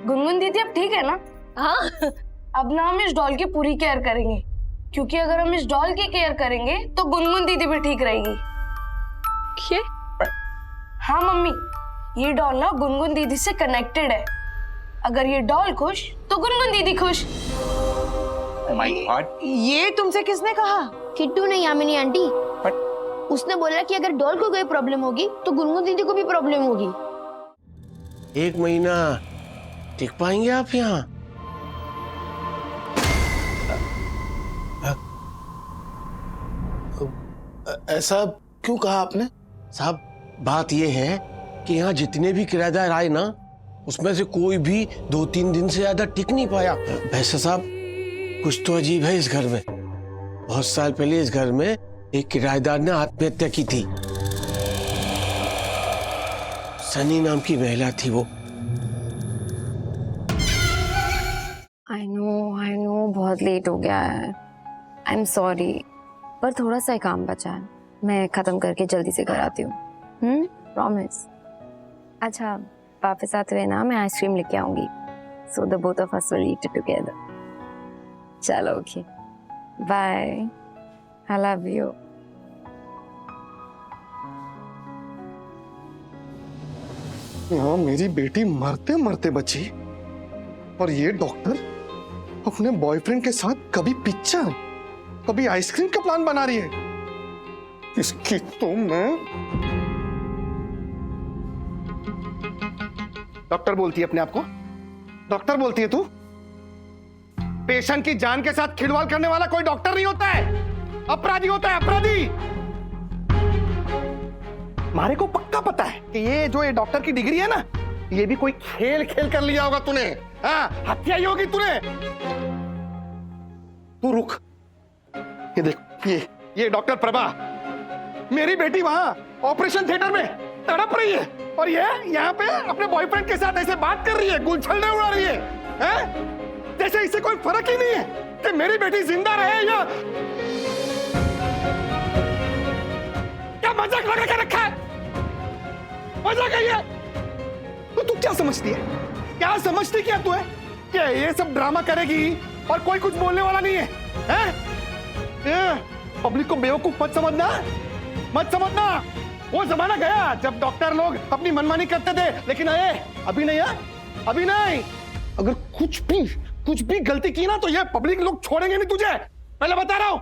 गुनगुन दीदी अब ठीक है ना? हाँ। अब ना हम इस डॉल की पूरी केयर करेंगे, क्योंकि अगर हम इस डॉल की केयर करेंगे तो गुनगुन दीदी भी ठीक रहेगी। ये? हाँ मम्मी, ये डॉल ना गुनगुन दीदी से कनेक्टेड है। अगर ये डॉल खुश तो गुनगुन दीदी खुश। माय गॉड, ये तुमसे किसने कहा? किट्टू ने, यामिनी आंटी। उसने बोला कि अगर डॉल को कोई प्रॉब्लम होगी तो गुनगुन दीदी को भी प्रॉब्लम होगी। 1 महीना टिक पाएंगे आप यहाँ? ऐसा क्यों कहा आपने? साहब, बात यह है कि यहाँ जितने भी किराएदार आए ना, उसमें से कोई भी 2-3 दिन से ज्यादा टिक नहीं पाया। वैसे साहब, कुछ तो अजीब है इस घर में। बहुत साल पहले इस घर में एक किराएदार ने आत्महत्या की थी। सनी नाम की महिला थी वो। आई नो बहुत लेट हो गया है। आई एम सॉरी, पर थोड़ा सा ही काम बचा है, मैं खत्म करके जल्दी से घर आती हूँ। प्रॉमिस। अच्छा, वापस आते हुए ना मैं आइसक्रीम लेके आऊंगी, so the both of us will eat it together. चलो okay, bye, I love you. यहाँ मेरी बेटी मरते मरते बची और ये डॉक्टर अपने बॉयफ्रेंड के साथ कभी पिक्चर, कभी आइसक्रीम का प्लान बना रही है। इसकी तो मैं। डॉक्टर बोलती है अपने आप को? डॉक्टर बोलती है तू? पेशेंट की जान के साथ खिलवाड़ करने वाला कोई डॉक्टर नहीं होता है, अपराधी होता है, अपराधी। मारे को पक्का पता है कि ये डॉक्टर की डिग्री है ना, ये भी कोई खेल खेल कर लिया होगा तूने। हाँ, हत्या ही होगी तूने। तू रुक, ये देख, ये डॉक्टर प्रभा, मेरी बेटी वहां ऑपरेशन थिएटर में तड़प रही है और ये यहाँ पे अपने बॉयफ्रेंड के साथ ऐसे बात कर रही है, गुलछल्ले उड़ा रही है, हैं? जैसे इसे कोई फर्क ही नहीं है कि मेरी बेटी जिंदा रहे या क्या मजाक लगा के रखा है। मजाक है ये। तो तू क्या समझती है? क्या समझती क्या तू है कि ये सब ड्रामा करेगी और कोई कुछ बोलने वाला नहीं है, हैं? पब्लिक को बेवकूफ मत समझना, मत समझना। वो जमाना गया जब डॉक्टर लोग अपनी मनमानी करते थे, लेकिन अभी नहीं है, अभी नहीं। अगर कुछ भी गलती की ना तो ये पब्लिक लोग छोड़ेंगे नहीं तुझे, पहले बता रहा हूं।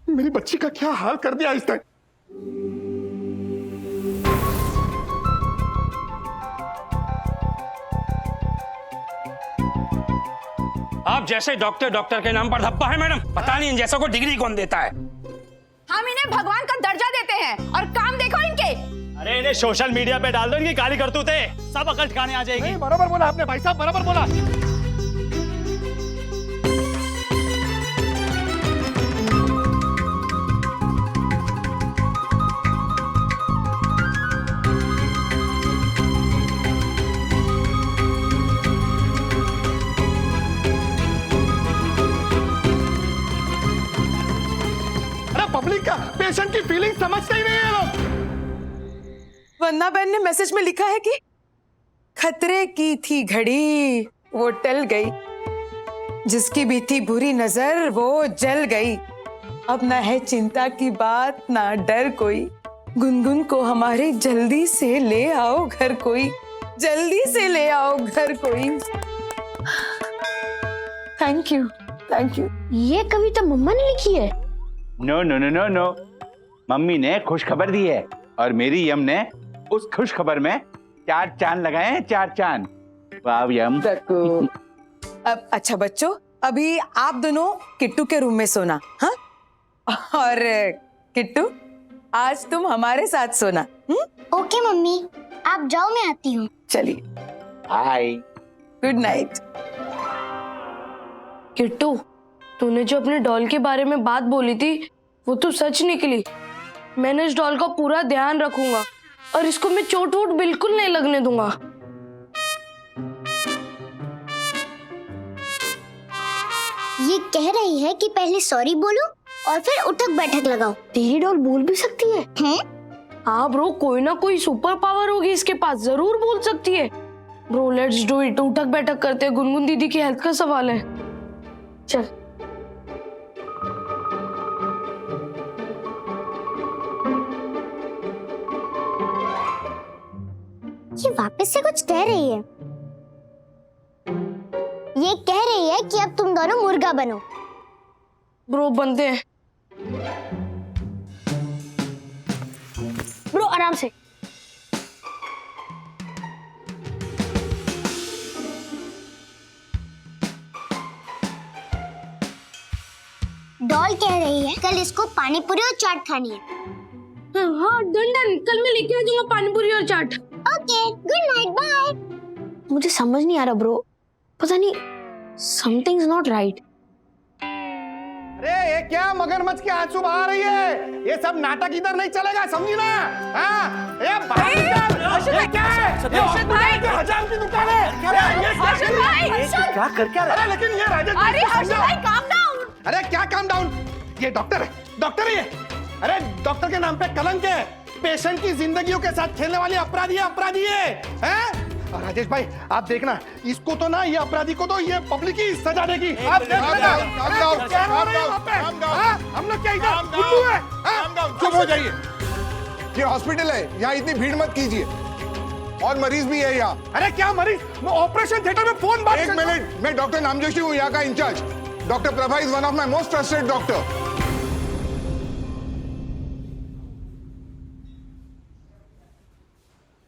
मेरी बच्ची का क्या हाल कर दिया इसने। आप जैसे डॉक्टर के नाम पर धब्बा है मैडम। पता नहीं इन जैसा को डिग्री कौन देता है। हम इन्हें भगवान का दर्जा देते हैं और काम देखो इनके। अरे इन्हें सोशल मीडिया पे डाल दो, इनकी काली करतूतें सब अकल ठिकाने आ जाएगी। बराबर बोला आपने भाई साहब, बराबर बोला। पब्लिक का, पेशेंट की फीलिंग समझते ही नहीं है लोग। वंदना बहन ने मैसेज में लिखा है कि खतरे की थी घड़ी वो टल गई, जिसकी भी थी बुरी नजर वो जल गई। अब ना है चिंता की बात, ना डर कोई। गुनगुन को हमारे जल्दी से ले आओ घर कोई, जल्दी से ले आओ घर कोई। Thank you, thank you. ये कविता मम्मा ने लिखी है? No no no no no, mummy ने खुश खबर दी है और मेरी यम ने उस खुश खबर में 4 चांद लगाए हैं, 4 चांद। वाह यम। अब अच्छा बच्चों, अभी आप दोनों किट्टू के रूम में सोना, हाँ? और किट्टू, आज तुम हमारे साथ सोना। ओके मम्मी, आप जाओ, मैं आती हूँ। चलिए, हाय, गुड नाइट। किट्टू, तूने जो अपने डॉल के बारे में बात बोली थी वो तो सच निकली। मैंने इस डॉल का पूरा ध्यान रखूंगा और इसको मैं चोट वोट बिल्कुल नहीं लगने दूंगा। ये कह रही है कि पहले सॉरी बोलो और फिर उठक बैठक लगाओ। तेरी डॉल बोल भी सकती है? हाँ ब्रो, कोई ना कोई सुपर पावर होगी इसके पास, जरूर बोल सकती है। Bro let's do it. उठक बैठक करते हैं, गुनगुन दीदी की हेल्थ का सवाल है। चल। ये वापस से कुछ कह रही है। ये कह रही है कि अब तुम दोनों मुर्गा बनो। ब्रो बनते हैं। ब्रो आराम से। डॉल कह रही है कल इसको पानी पूरी और चाट खानी है। हाँ डन डन, कल मैं लेके आ जाऊंगा पानी पूरी और chaat. Okay good night bye. मुझे समझ नहीं आ रहा ब्रो, पता नहीं समथिंग इज नॉट राइट। अरे ये क्या मगरमच्छ के आंसू बहा रही है? ये सब नाटक इधर नहीं चलेगा, समझी ना? हाँ, ये बाहर निकल। ये क्या है? ये अर्शद भाई की हजाम की दुकान है। ये अर्शद भाई, क्या कर क्या रहा है? अरे लेकिन ये राजेश, अरे अर्शद भाई काम डाउन। अरे क्या काम डाउन? ये डॉक्टर है, डॉक्टर ही है। अरे डॉक्टर के नाम पे कलंक है। पेशेंट की जिंदगियों के साथ खेलने वाले अपराधी है, हैं? और राजेश भाई आप देखना, इसको तो ना, ये अपराधी को तो ये पब्लिक ही सजा देगी। आप देख लेना। हम लोग क्या इधर उल्लू है? चुप हो जाइए, ये हॉस्पिटल है, यहाँ इतनी भीड़ मत कीजिए। और मरीज भी है यहाँ। अरे क्या मरीज? मैं ऑपरेशन थिएटर में फोन बात। एक मिनट, मैं डॉक्टर नामजोशी हूँ, यहाँ का incharge. Doctor Prabha is one of my most trusted doctor.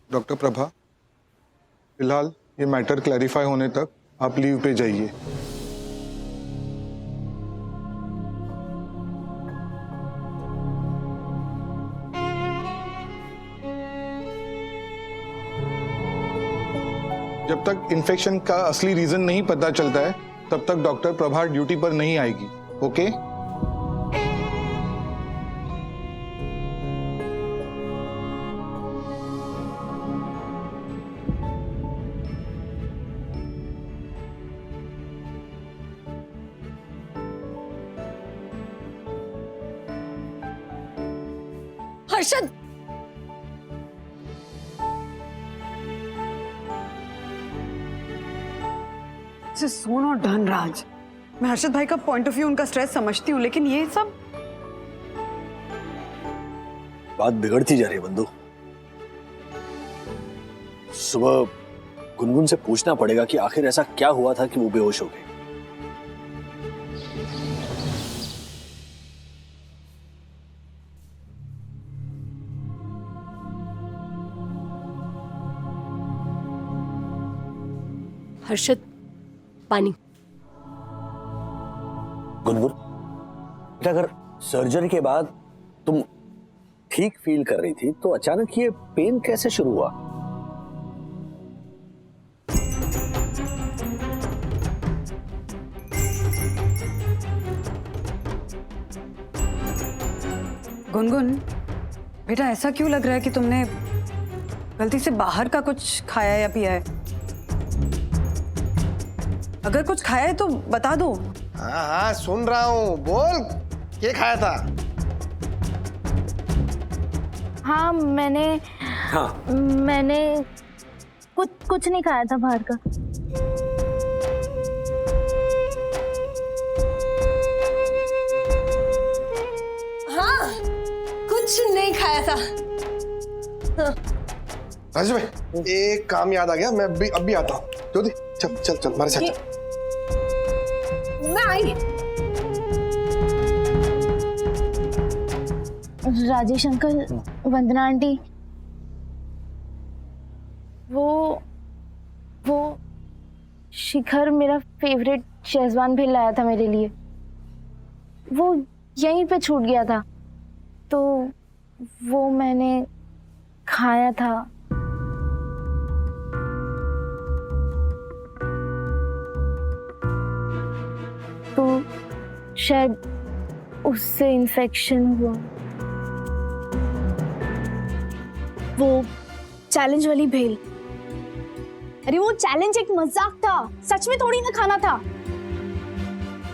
Doctor Prabha, फिलहाल ये मैटर क्लैरिफाई होने तक आप लीव पे जाइए। जब तक इन्फेक्शन का असली रीजन नहीं पता चलता है तब तक डॉक्टर प्रभा ड्यूटी पर नहीं आएगी। Okay? Harshad, so not done Raj. मैं हर्षद भाई का पॉइंट ऑफ व्यू, उनका स्ट्रेस समझती हूँ, लेकिन ये सब बात बिगड़ती जा रही है बंधु। सुबह गुनगुन से पूछना पड़ेगा कि आखिर ऐसा क्या हुआ था कि वो बेहोश हो गई। हर्षद पानी। गुनगुन बेटा, अगर सर्जरी के बाद तुम ठीक फील कर रही थी तो अचानक ये पेन कैसे शुरू हुआ? गुनगुन बेटा, ऐसा क्यों लग रहा है कि तुमने गलती से बाहर का कुछ खाया या पिया है? अगर कुछ खाया है तो बता दो। हाँ हाँ सुन रहा हूँ, बोल क्या खाया था? हाँ मैंने कुछ नहीं खाया था बाहर का। हाँ, कुछ नहीं खाया था। राजेश भाई, एक काम याद आ गया, मैं अभी आता हूँ। ज्योति चल चल चल हमारे साथ चल। मैं आई। राजेश अंकल, वंदना आंटी, वो शिखर मेरा फेवरेट शेजवान भी लाया था मेरे लिए। वो यहीं पे छूट गया था तो वो मैंने खाया था। तो शायद उससे इन्फेक्शन हुआ। वो चैलेंज वाली भेल, अरे वो चैलेंज एक मजाक था, सच में थोड़ी ना खाना था।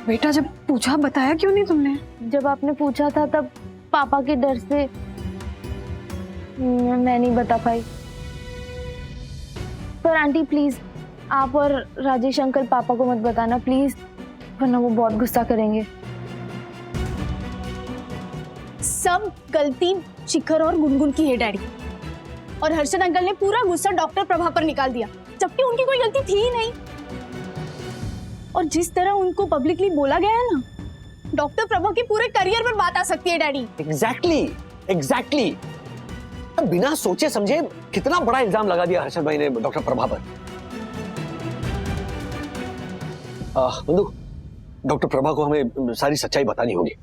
बेटा जब पूछा बताया क्यों नहीं तुमने? जब आपने पूछा था तब पापा के डर से मैं नहीं बता पाई। पर आंटी प्लीज आप और राजेश अंकल पापा को मत बताना प्लीज, वरना वो बहुत गुस्सा करेंगे। सब गलती शिखर और गुनगुन की है डैडी, और हर्षद अंकल ने पूरा गुस्सा डॉक्टर प्रभा पर निकाल दिया, जबकि उनकी कोई गलती थी ही नहीं। और जिस तरह उनको पब्लिकली बोला गया है ना, डॉक्टर प्रभा के पूरे करियर पर बात आ सकती है डैडी। एग्जैक्टली। बिना सोचे समझे कितना बड़ा इल्जाम लगा दिया हर्षद भाई ने डॉक्टर प्रभा पर। बंधु, डॉक्टर प्रभा को हमें सारी सच्चाई बतानी होगी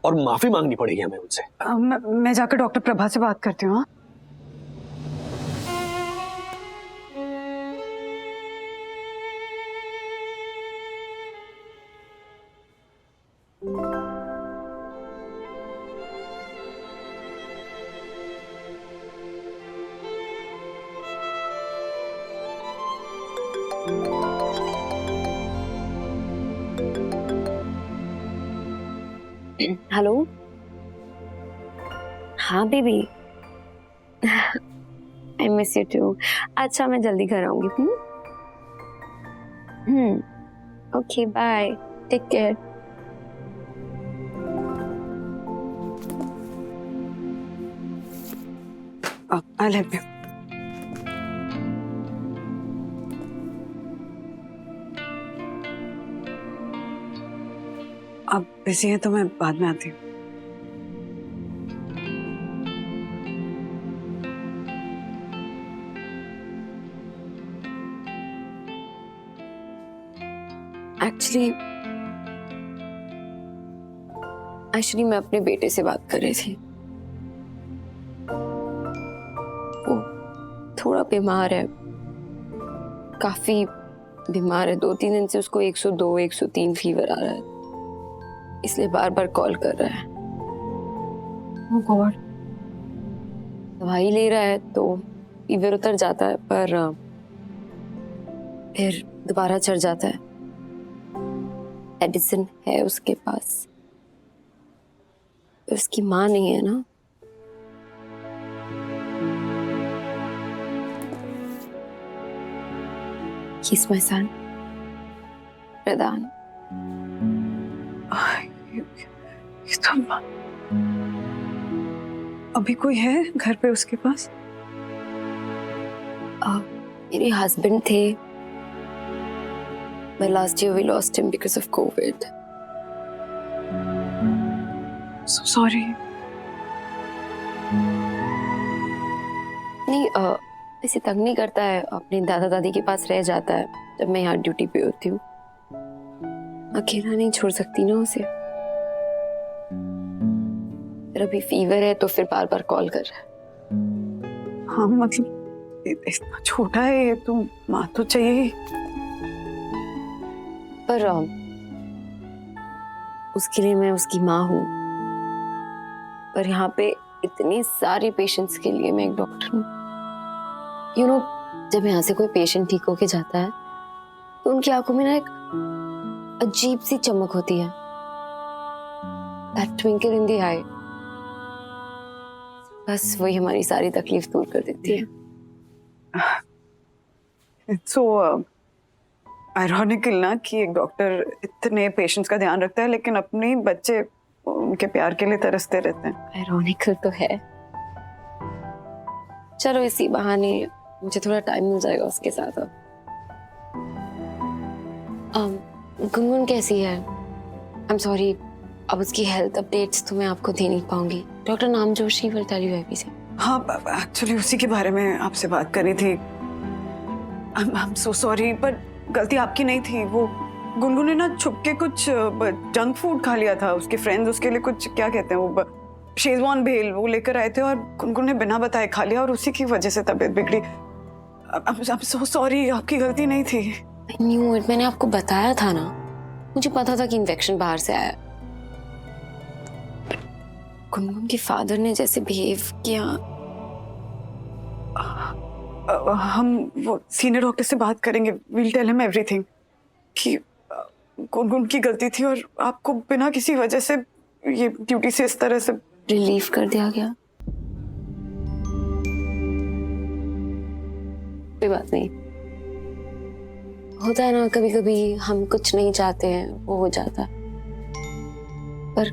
और माफी मांगनी पड़ेगी हमें उनसे। मैं जाकर डॉक्टर प्रभा से बात करती हूँ। हेलो, हाँ baby, I miss you too. अच्छा, मैं जल्दी घर आऊंगी। Okay, bye, take care. I love you. अब बिजी है तो मैं बाद में आती हूँ। एक्चुअली मैं अपने बेटे से बात कर रही थी। वो थोड़ा बीमार है, काफी बीमार है। 2-3 दिन से उसको 102, 103 फीवर आ रहा है, इसलिए बार बार कॉल कर रहा है। Oh God. दवाई ले रहा है तो फीवर उतर जाता है, पर फिर दोबारा चढ़ जाता है। मेडिसिन है उसके पास, उसकी माँ नहीं है ना। He's my son, प्रदान। अभी कोई है घर पे उसके पास? मेरे हस्बैंड थे, but last year we lost him because of COVID. So sorry. नहीं, इसे तंग नहीं करता है, अपने दादा दादी के पास रह जाता है जब मैं यहाँ ड्यूटी पे होती हूँ। अकेला नहीं छोड़ सकती ना उसे। फिर अभी फीवर है तो फिर बार बार कॉल कर रहा है। हाँ, मतलब इतना छोटा है ये, तो माँ तो चाहिए। पर उसके लिए मैं उसकी माँ हूँ, पर यहाँ पे इतने सारे पेशेंट्स के लिए मैं एक डॉक्टर हूँ। यू नो, जब यहाँ से कोई पेशेंट ठीक होके जाता है तो उनकी आंखों में ना एक अजीब सी चमक होती है, that twinkle in the eye। बस वही हमारी सारी तकलीफ दूर कर देती है। It's so ironical ना कि एक डॉक्टर इतने पेशेंट्स का ध्यान रखता है, लेकिन अपने बच्चे उनके प्यार के लिए तरसते रहते हैं। आयरॉनिकल तो है। चलो, इसी बहाने मुझे थोड़ा टाइम मिल जाएगा उसके साथ। गुनगुन कैसी है? आई एम सॉरी, अब उसकी हेल्थ अपडेट्स तो मैं आपको दे नहीं पाऊंगी। Doctor Namjoshi will tell you everything. हाँ, एक्चुअली उसी के बारे में आपसे बात करनी थी। आई एम सो सॉरी, पर गलती आपकी नहीं थी। वो गुनगुन ने ना छुप के कुछ जंक फूड खा लिया था। उसके फ्रेंड्स उसके लिए कुछ, क्या कहते हैं वो, शेजवान भेल वो लेकर आए थे, और गुनगुन ने बिना बताए खा लिया, और उसी की वजह से तबीयत बिगड़ी। आई एम सो सॉरी, आपकी गलती नहीं थी। आई न्यू इट, मैंने आपको बताया था ना, मुझे पता था कि इन्फेक्शन बाहर से आया। गुनगुन के फादर ने जैसे बिहेव किया। हम वो सीनियर डॉक्टर से बात करेंगे, विल टेल हिम एवरीथिंग कि गुनगुन की गलती थी और आपको बिना किसी वजह से ये ड्यूटी से इस तरह से रिलीव कर दिया गया। कोई बात नहीं। होता है ना, कभी कभी हम कुछ नहीं चाहते हैं वो हो जाता है, पर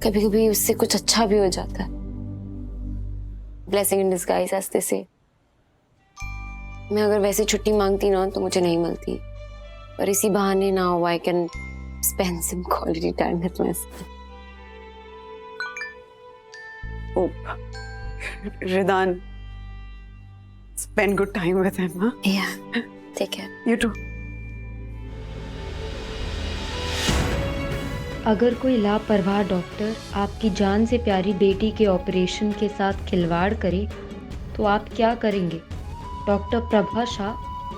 कभी कभी उससे कुछ अच्छा भी हो जाता है। Blessing in disguise as they say. मैं अगर वैसे छुट्टी मांगती ना तो मुझे नहीं मिलती, पर इसी बहाने ना हो I can spend some quality time with my son. Ridaan, spend good time with him, huh? Yeah, take care. You too. अगर कोई लापरवाह डॉक्टर आपकी जान से प्यारी बेटी के ऑपरेशन के साथ खिलवाड़ करे तो आप क्या करेंगे? Doctor Prabha Shah,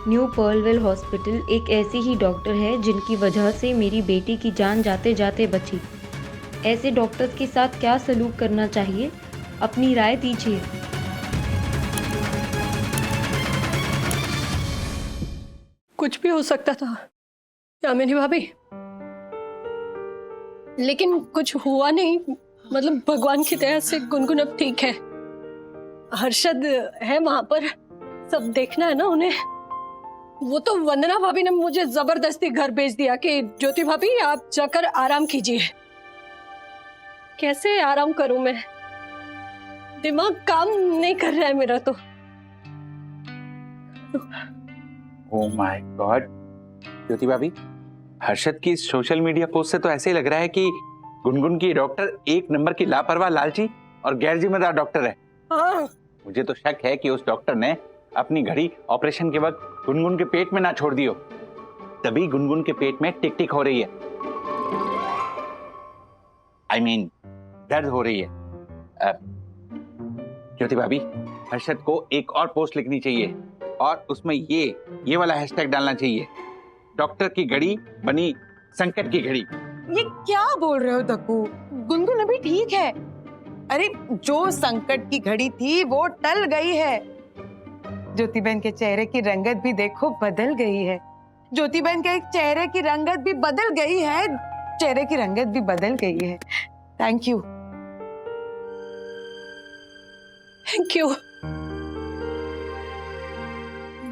new Pearlwell hospital, एक ऐसी ही डॉक्टर है जिनकी वजह से मेरी बेटी की जान जाते जाते बची। ऐसे डॉक्टर्स के साथ क्या सलूक करना चाहिए? अपनी राय दीजिए। कुछ भी हो सकता था यामिनी भाभी, लेकिन कुछ हुआ नहीं। मतलब भगवान की दया से गुनगुन अब ठीक है। हर्षद है वहां पर, सब देखना है ना उन्हें। वो तो वंदना भाभी ने मुझे जबरदस्ती घर भेज दिया कि ज्योति भाभी आप जाकर आराम कीजिए। कैसे आराम करूं मैं? दिमाग काम नहीं कर रहा है मेरा तो। ओह माय गॉड, ज्योति भाभी, हर्षद की सोशल मीडिया पोस्ट से तो ऐसे ही लग रहा है कि गुनगुन की डॉक्टर एक नंबर की लापरवाह, लालची और गैर जिम्मेदार डॉक्टर है। हाँ। मुझे तो शक है कि उस डॉक्टर ने अपनी घड़ी ऑपरेशन के वक्त गुनगुन के पेट में ना छोड़ दी हो, तभी गुनगुन के पेट में टिक टिक हो रही है। I mean, दर्द हो रही है। ज्योति भाभी, हर्षद को एक और पोस्ट लिखनी चाहिए और उसमें ये वाला हैशटैग डालना चाहिए, डॉक्टर की घड़ी बनी संकट की घड़ी। ये क्या बोल रहे हो दक्कू? गुनगुन अभी ठीक है। अरे जो संकट की घड़ी थी वो टल गई है। ज्योति बहन के चेहरे की रंगत भी देखो बदल गई है। ज्योति बहन के चेहरे की रंगत भी बदल गई है। चेहरे की रंगत भी बदल गई है। Thank you. Thank you.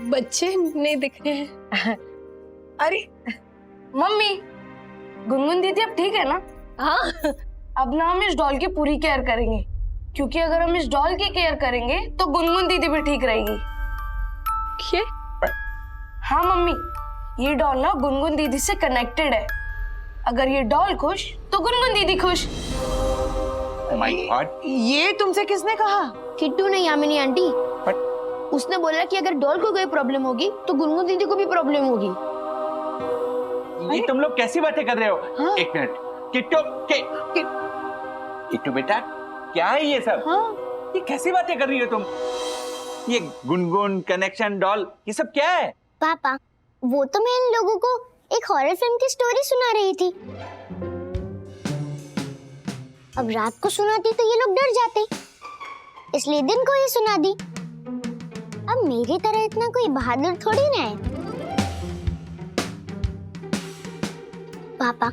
बच्चे नहीं दिख रहे हैं। अरे मम्मी, गुनगुन दीदी अब ठीक है ना? हाँ, अब ना हम इस डॉल की पूरी केयर करेंगे, क्योंकि अगर हम इस डॉल की केयर करेंगे तो गुनगुन दीदी भी ठीक रहेगी। ये? हाँ मम्मी, ये डॉल ना गुनगुन दीदी से कनेक्टेड है। अगर ये डॉल खुश तो गुनगुन दीदी खुश। Oh my God. ये तुमसे किसने कहा? किट्टू ने, यामिनी आंटी। उसने बोला कि अगर डॉल को कोई प्रॉब्लम होगी तो गुनगुन दीदी को भी प्रॉब्लम होगी। ये तुम लोग कैसी बातें कर रहे हो? हाँ? एक मिनट, किट्टू बेटा, क्या है ये सब? हाँ? ये कैसी बातें कर रही हो तुम? ये गुनगुन, कनेक्शन, डॉल, ये सब क्या है? पापा, वो तो मैं इन लोगों को एक हॉरर फिल्म की स्टोरी सुना रही थी। अब रात को सुनाती तो ये लोग डर जाते, इसलिए दिन को ही सुना दी। अब मेरी तरह इतना कोई बहादुर थोड़ी ना है। पापा,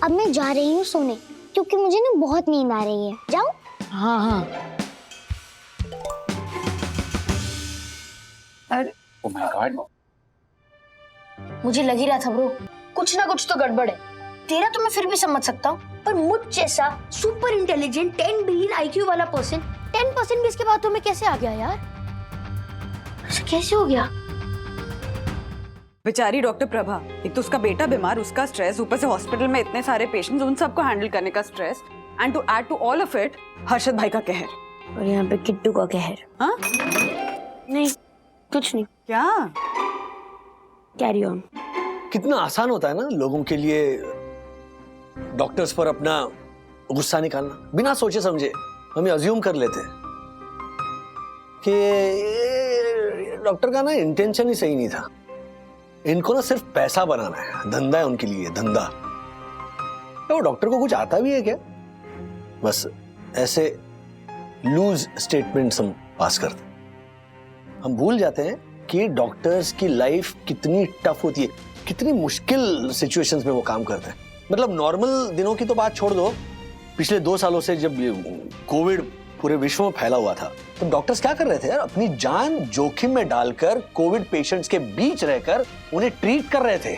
अब मैं जा रही हूँ सोने, क्योंकि मुझे ना बहुत नींद आ रही है। जाऊँ? हाँ हाँ। अरे Oh my God. मुझे लग ही रहा था ब्रो, कुछ ना कुछ तो गड़बड़ है। तेरा तो मैं फिर भी समझ सकता हूँ, पर मुझ जैसा सुपर इंटेलिजेंट 10 बिलियन IQ वाला पर्सन 10% भी इसके बातों में कैसे आ गया यार? कैसे हो गया? बेचारी डॉक्टर प्रभा, एक तो उसका बेटा बीमार, उसका स्ट्रेस, ऊपर से हॉस्पिटल में इतने सारे पेशेंट्स, उन सबको हैंडल करने का stress, and to add to all of it Harshad भाई का कहर। और यहाँ पे किट्टू का कहर। हाँ? नहीं, कुछ नहीं। क्या? Carry on. कितना आसान होता है ना लोगों के लिए डॉक्टर्स पर अपना गुस्सा निकालना, बिना सोचे समझे। हम ये अज्यूम कर लेते हैं कि डॉक्टर का ना इंटेंशन ही सही नहीं था, इनको ना सिर्फ पैसा बनाना है, धंधा है उनके लिए, धंधा। तो डॉक्टर को कुछ आता भी है क्या? बस ऐसे लूज स्टेटमेंट्स हम पास करते हैं। हम भूल जाते हैं कि डॉक्टर्स की लाइफ कितनी टफ होती है, कितनी मुश्किल सिचुएशंस में वो काम करते हैं। मतलब नॉर्मल दिनों की तो बात छोड़ दो, पिछले 2 सालों से जब कोविड पूरे विश्व में फैला हुआ था, तो डॉक्टर्स क्या कर रहे थे यार? अपनी जान जोखिम में डालकर कोविड पेशेंट्स के बीच रहकर उन्हें ट्रीट कर रहे थे।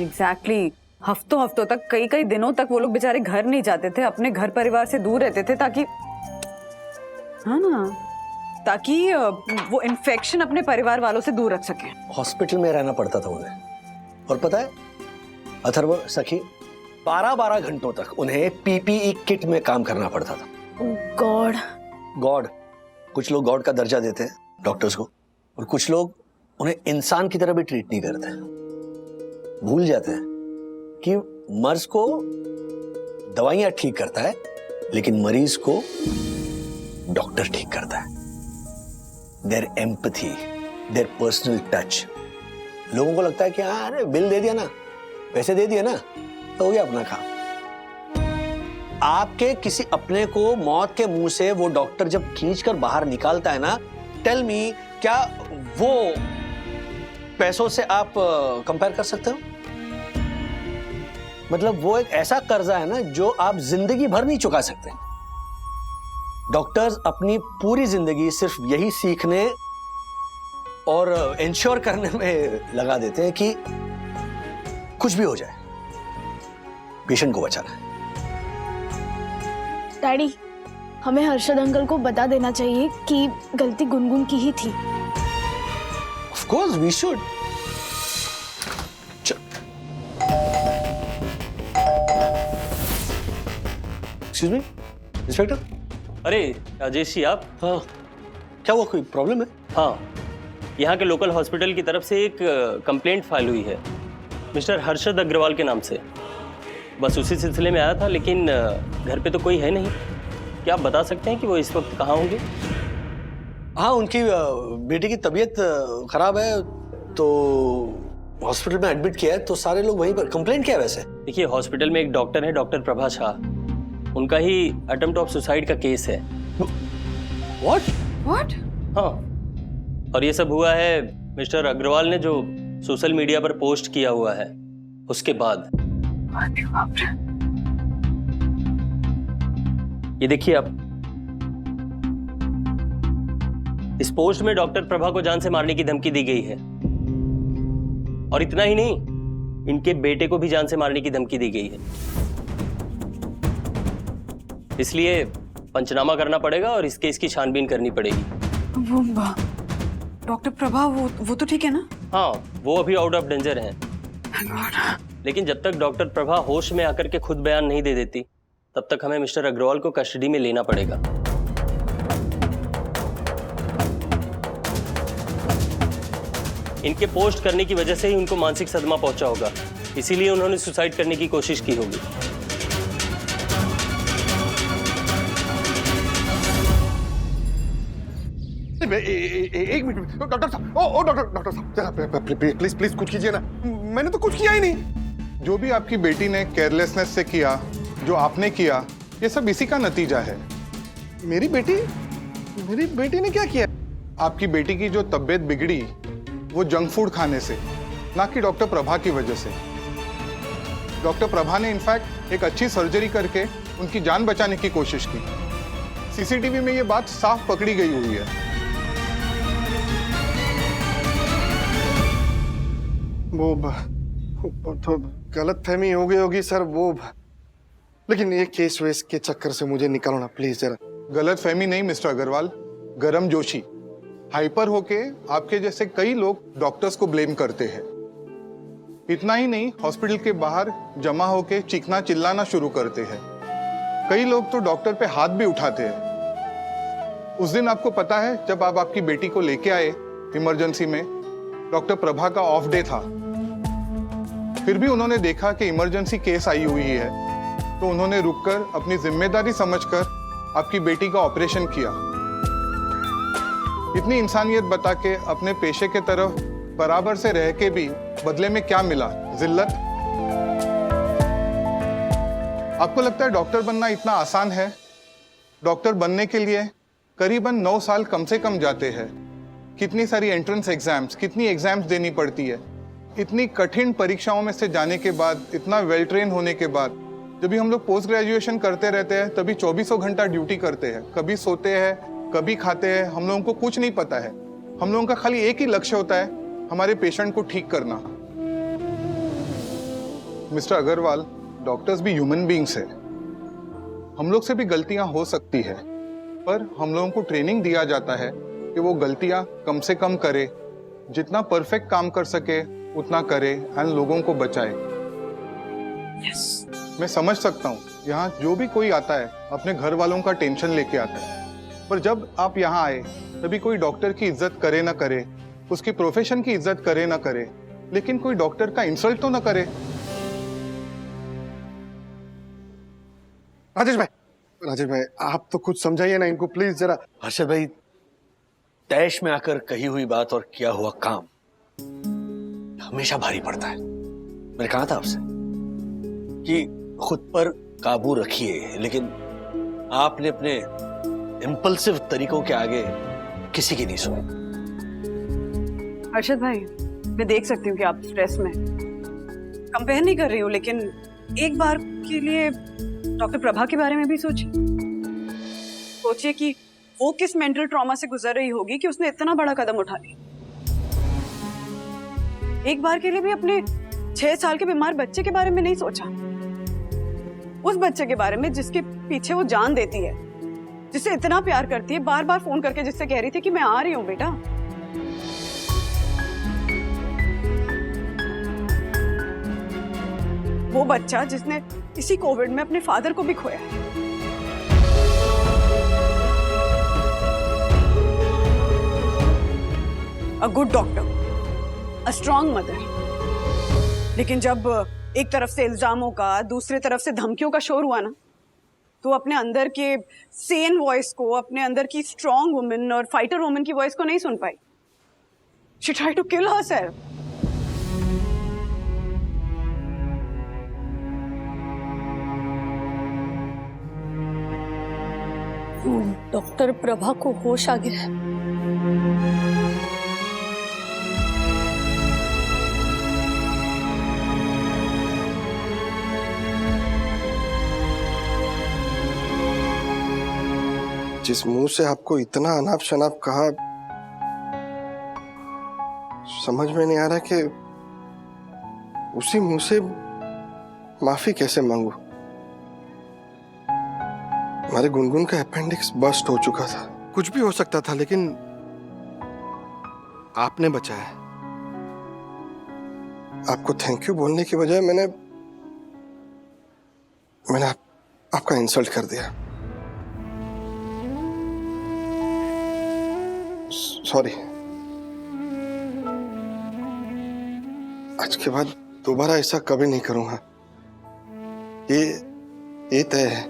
एग्जैक्टली हफ्तों हफ्तों तक, कई कई दिनों तक वो लोग बेचारे घर नहीं जाते थे, अपने घर परिवार से दूर रहते थे ताकि, हाँ ना, ताकि वो इन्फेक्शन अपने परिवार वालों से दूर रख सके। हॉस्पिटल में रहना पड़ता था उन्हें। और पता है अथर्व, सखी, 12-12 घंटों तक उन्हें पीपीई किट में काम करना पड़ता था। गॉड गॉड, कुछ लोग गॉड का दर्जा देते हैं डॉक्टर्स को, और कुछ लोग उन्हें इंसान की तरह भी ट्रीट नहीं करते। भूल जाते हैं कि मर्ज को दवाइयां ठीक करता है, लेकिन मरीज को डॉक्टर ठीक करता है। Their empathy, their personal touch. लोगों को लगता है कि हाँ, अरे बिल दे दिया ना, पैसे दे दिए ना, तो हो गया अपना काम। आपके किसी अपने को मौत के मुंह से वो डॉक्टर जब खींचकर बाहर निकालता है ना, टेल मी, क्या वो पैसों से आप कंपेयर कर सकते हो? मतलब वो एक ऐसा कर्जा है ना जो आप जिंदगी भर नहीं चुका सकते। डॉक्टर्स अपनी पूरी जिंदगी सिर्फ यही सीखने और इंश्योर करने में लगा देते हैं कि कुछ भी हो जाए, पेशेंट को बचाना है। डैडी, हमें हर्षद अंकल को बता देना चाहिए कि गलती गुनगुन की ही थी। Of course we should. Excuse me, inspector. अरे राजेश जी आप? हाँ, क्या हुआ, कोई प्रॉब्लम है? हाँ, यहाँ के लोकल हॉस्पिटल की तरफ से एक कंप्लेंट फाइल हुई है मिस्टर हर्षद अग्रवाल के नाम से। बस उसी सिलसिले में आया था, लेकिन घर पे तो कोई है नहीं। क्या आप बता सकते हैं कि वो इस वक्त कहाँ होंगे? हाँ, उनकी बेटी की तबीयत खराब है, तो हॉस्पिटल में एडमिट किया है, तो सारे लोग वहीं पर। कंप्लेंट क्या है वैसे? देखिए, हॉस्पिटल में एक डॉक्टर है, डॉक्टर प्रभा शाह, उनका ही अटेम्प्ट ऑफ सुसाइड का केस है। What? हाँ, और ये सब हुआ है मिस्टर अग्रवाल ने जो सोशल मीडिया पर पोस्ट किया हुआ है उसके बाद। ये देखिए आप, इस पोस्ट में डॉक्टर प्रभा को जान से मारने की धमकी दी गई है, और इतना ही नहीं, इनके बेटे को भी जान से मारने की धमकी दी गई है। इसलिए पंचनामा करना पड़ेगा और इस केस की छानबीन करनी पड़ेगी। वो डॉक्टर प्रभा, वो तो ठीक है ना? हाँ, वो अभी आउट ऑफ डेंजर हैं। लेकिन जब तक डॉक्टर प्रभा होश में आकर के खुद बयान नहीं दे देती, तब तक हमें मिस्टर अग्रवाल को कस्टडी में लेना पड़ेगा। इनके पोस्ट करने की वजह से ही उनको मानसिक सदमा पहुंचा होगा, इसीलिए उन्होंने सुसाइड करने की कोशिश की होगी। एक मिनट, डॉक्टर साहब, ओ डॉक्टर साहब, जरा प्लीज कुछ कीजिए ना। मैंने तो कुछ किया ही नहीं। जो भी आपकी बेटी ने केयरलेसनेस से किया, जो आपने किया, ये सब इसी का नतीजा है। मेरी बेटी ने क्या किया? आपकी बेटी की जो तबीयत बिगड़ी वो जंक फूड खाने से, ना कि डॉक्टर प्रभा की वजह से। डॉक्टर प्रभा ने इनफैक्ट एक अच्छी सर्जरी करके उनकी जान बचाने की कोशिश की। सीसीटीवी में ये बात साफ पकड़ी गई हुई है। वो तो गलत फहमी हो गई होगी सर, वो, लेकिन ये केस वेस के चक्कर से मुझे निकालो ना प्लीज जरा। गलत फहमी नहीं मिस्टर अग्रवाल, गरम जोशी। हाइपर होके आपके जैसे कई लोग डॉक्टर्स को ब्लेम करते हैं। इतना ही नहीं, हॉस्पिटल के बाहर जमा होके चीखना चिल्लाना शुरू करते हैं। कई लोग तो डॉक्टर पे हाथ भी उठाते हैं। उस दिन आपको पता है, जब आप आपकी बेटी को लेके आए इमरजेंसी में, डॉक्टर प्रभा का ऑफ डे था। फिर भी उन्होंने देखा कि इमरजेंसी केस आई हुई है, तो उन्होंने रुककर अपनी जिम्मेदारी समझकर आपकी बेटी का ऑपरेशन किया। इतनी इंसानियत बता के अपने पेशे के तरफ बराबर से रह के भी बदले में क्या मिला? जिल्लत। आपको लगता है डॉक्टर बनना इतना आसान है? डॉक्टर बनने के लिए करीबन 9 साल कम से कम जाते हैं। कितनी सारी एंट्रेंस एग्जाम्स, कितनी एग्जाम्स देनी पड़ती है। इतनी कठिन परीक्षाओं में से जाने के बाद, इतना वेल ट्रेन होने के बाद जब भी हम लोग पोस्ट ग्रेजुएशन करते रहते हैं तभी 24 घंटा ड्यूटी करते हैं, कभी सोते हैं कभी खाते हैं, हम लोगों को कुछ नहीं पता है। हम लोगों का खाली एक ही लक्ष्य होता है, हमारे पेशेंट को ठीक करना। मिस्टर अग्रवाल, डॉक्टर्स भी ह्यूमन बीइंग्स है, हम लोग से भी गलतियां हो सकती है, पर हम लोगों को ट्रेनिंग दिया जाता है कि वो गलतियां कम से कम करे, जितना परफेक्ट काम कर सके उतना करे एंड लोगों को बचाए। मैं समझ सकता हूँ यहाँ जो भी कोई आता है अपने घर वालों का टेंशन लेके आता है, पर जब आप यहाँ आए तभी कोई डॉक्टर की इज्जत करे ना करे, उसकी प्रोफेशन की इज्जत करे ना करे, लेकिन कोई डॉक्टर का इंसल्ट तो ना करे। राजेश भाई आप तो कुछ समझाइए ना इनको प्लीज जरा। हर्षद भाई, तैश में आकर कही हुई बात और किया हुआ काम हमेशा भारी पड़ता है। मैंने कहा था आपसे कि खुद पर काबू रखिए, लेकिन आपने अपने इम्पल्सिव तरीकों के आगे किसी की नहीं सुनी। हर्षद भाई, मैं देख सकती हूँ कि आप स्ट्रेस में, कंपेयर नहीं कर रही हूँ, लेकिन एक बार के लिए डॉक्टर प्रभा के बारे में भी सोचिए कि वो किस मेंटल ट्रॉमा से गुजर रही होगी कि उसने इतना बड़ा कदम उठा लिया। एक बार के लिए भी अपने 6 साल के बीमार बच्चे के बारे में नहीं सोचा, उस बच्चे के बारे में जिसके पीछे वो जान देती है, जिससे इतना प्यार करती है, बार बार फोन करके जिससे कह रही थी कि मैं आ रही हूँ बेटा। वो बच्चा जिसने इसी कोविड में अपने फादर को भी खोया है। A good doctor, a strong mother, लेकिन जब एक तरफ से इल्जामों का, दूसरी तरफ से धमकियों का शोर हुआ ना, तो अपने अंदर के सेन वॉइस को, अपने अंदर की स्ट्रॉन्ग वुमेन और फाइटर वुमेन की वॉइस को नहीं सुन पाई। She tried to kill herself. Doctor Prabha को होश आ गया है। जिस मुंह से आपको इतना अनाप शनाप कहा, समझ में नहीं आ रहा कि उसी मुंह से माफी कैसे मांगू। हमारे गुनगुन का अपेंडिक्स बस्ट हो चुका था, कुछ भी हो सकता था, लेकिन आपने बचाया। आपको थैंक यू बोलने की बजाय मैंने आपका इंसल्ट कर दिया। सॉरी। आज के बाद दोबारा ऐसा कभी नहीं करूंगा। ये तय है।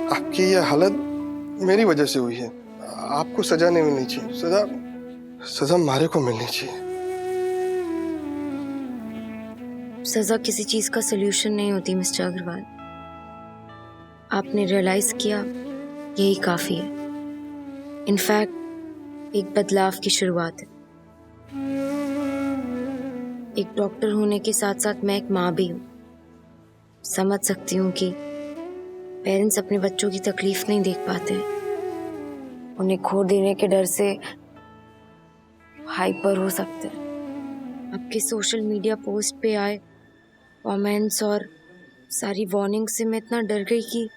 आपकी ये हालत मेरी वजह से हुई है। आपको सजा नहीं मिलनी चाहिए, सजा मारे को मिलनी चाहिए। सजा किसी चीज का सलूशन नहीं होती मिस्टर अग्रवाल। आपने रियलाइज किया, यही काफी है। इनफैक्ट एक बदलाव की शुरुआत है। एक डॉक्टर होने के साथ साथ मैं एक माँ भी हूँ। समझ सकती हूँ कि पेरेंट्स अपने बच्चों की तकलीफ नहीं देख पाते हैं। उन्हें खो देने के डर से हाइपर हो सकते हैं। आपके सोशल मीडिया पोस्ट पे आए कमेंट्स और सारी वार्निंग से मैं इतना डर गई कि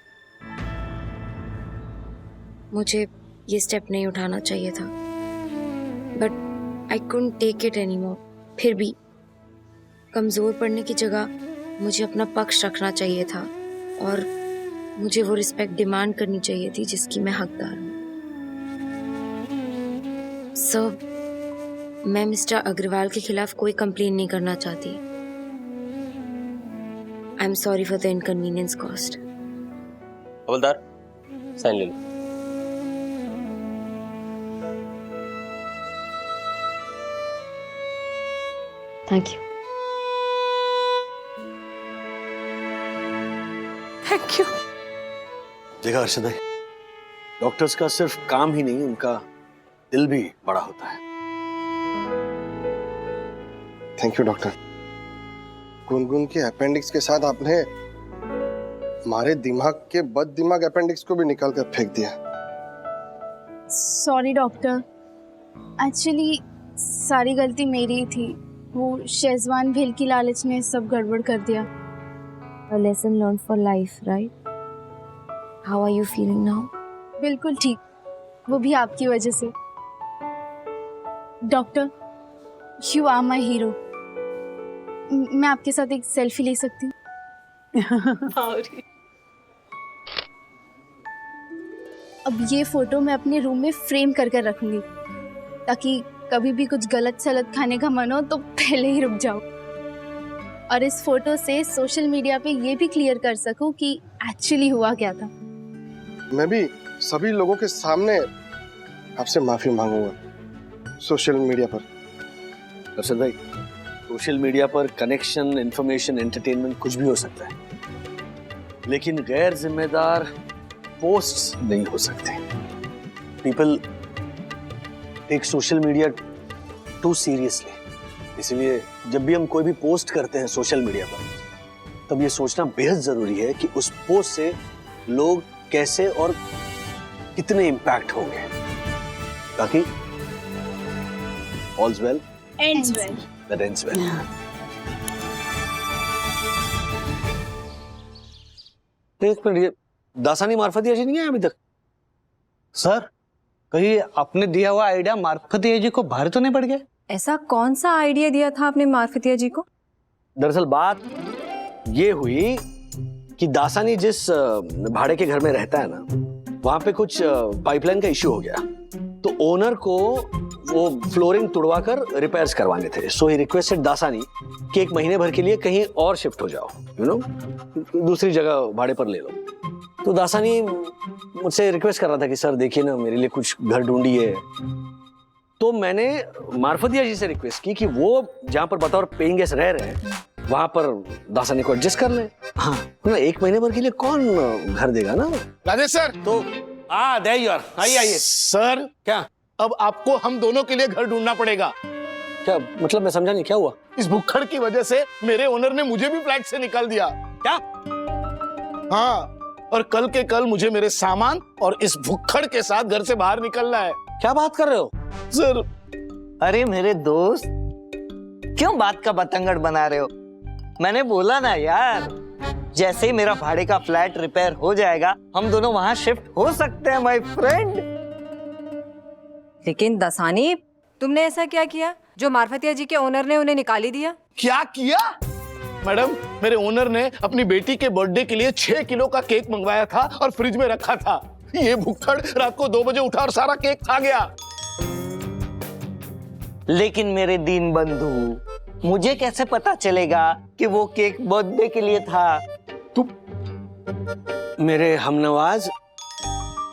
मुझे ये स्टेप नहीं उठाना चाहिए था। But I couldn't take it anymore. फिर भी कमज़ोर पड़ने की जगह मुझे अपना पक्ष रखना चाहिए था और मुझे वो रिस्पेक्ट डिमांड करनी चाहिए थी जिसकी मैं हकदार हूँ। सर, मैं मिस्टर अग्रवाल के खिलाफ कोई कंप्लेन नहीं करना चाहती। I am sorry for the inconvenience caused. हवलदार, साइन ले लो। Thank you. Thank you. देखा हर्षद भाई, डॉक्टर्स का सिर्फ काम ही नहीं, उनका दिल भी बड़ा होता है। Thank you doctor. गुनगुन के अपेंडिक्स के साथ आपने हमारे दिमाग के बद दिमाग अपेंडिक्स को भी निकाल कर फेंक दिया। सॉरी डॉक्टर, एक्चुअली सारी गलती मेरी ही थी। वो शेजवान भेल की लालच ने सब गड़बड़ कर दिया। A lesson learned for life, right? How are you feeling now? बिल्कुल ठीक, वो भी आपकी वजह से। Doctor, you are my hero. मैं आपके साथ एक सेल्फी ले सकती हूँ? अब ये फोटो मैं अपने रूम में फ्रेम कर कर रखूंगी, ताकि कभी भी कुछ गलत सलत खाने का मन हो तो पहले ही रुक जाओ। और इस फोटो से सोशल मीडिया पे ये भी क्लियर कर सकूं कि एक्चुअली हुआ क्या था। मैं भी सभी लोगों के सामने आपसे माफी मांगूंगा सोशल मीडिया पर। हर्षद भाई, सोशल मीडिया पर कनेक्शन, इंफॉर्मेशन, एंटरटेनमेंट कुछ भी हो सकता है, लेकिन गैर जिम्मेदार पोस्ट्स नहीं हो सकते। People take social media too seriously. इसलिए जब भी हम कोई भी पोस्ट करते हैं सोशल मीडिया पर, तब ये सोचना बेहद जरूरी है कि उस पोस्ट से लोग कैसे और कितने इम्पैक्ट होंगे, ताकि all's well Ends well. that ends well. एक मिनट, ये दासानी मार्फतिया जी नहीं है अभी तक? सर, कहीं आपने दिया हुआ आइडिया मार्फतिया जी को भारी तो नहीं पड़ गया? ऐसा कौन सा आइडिया दिया था आपने मार्फतिया जी को? दरअसल बात ये हुई कि दासानी जिस भाड़े के घर में रहता है ना, वहां पे कुछ पाइपलाइन का इश्यू हो गया, तो ओनर को वो फ्लोरिंग तुड़वाकर रिपेयर्स करवाने थे। सो ही रिक्वेस्टेड दासानी कि 1 महीने भर के लिए कहीं और शिफ्ट हो जाओ, यू नो, दूसरी जगह भाड़े पर ले लो। तो दासानी मुझसे रिक्वेस्ट कर रहा था कि सर देखिए ना, मेरे लिए कुछ घर ढूंढिए। तो मैंने मार्फतिया जी से रिक्वेस्ट की कि वो जहां पर बतौर पेइंग गेस्ट रह रहे हैं, वहां पर दासानी को एडजस्ट कर ले। हाँ, 1 महीने भर के लिए कौन घर देगा ना। राजेश सर, तो there you are. आइए सर, क्या अब आपको हम दोनों के लिए घर ढूंढना पड़ेगा। क्या मतलब, मैं समझा नहीं, क्या हुआ? इस भुक्खड़ की वजह से मेरे ओनर ने मुझे भी फ्लैट से निकाल दिया। क्या? हाँ, और कल के कल मुझे मेरे सामान और इस भुक्खड़ के साथ घर से बाहर निकलना है। क्या बात कर रहे हो सर? अरे मेरे दोस्त, क्यों बात का बतंगड़ बना रहे हो? मैंने बोला ना यार, जैसे ही मेरा भाड़े का फ्लैट रिपेयर हो जाएगा, हम दोनों वहां शिफ्ट हो सकते हैं माय फ्रेंड। लेकिन दासानी, तुमने ऐसा क्या किया जो मार्फतिया जी के ओनर ने उन्हें निकाल ही दिया? क्या किया? मैडम, मेरे ओनर ने अपनी बेटी के बर्थडे के लिए 6 किलो का केक मंगवाया था और फ्रिज में रखा था। ये भुक्खड़ रात को 2 बजे उठा और सारा केक खा गया। लेकिन मेरे दीन बंधु, मुझे कैसे पता चलेगा कि वो केक बर्थडे के लिए था? मेरे हमनवाज,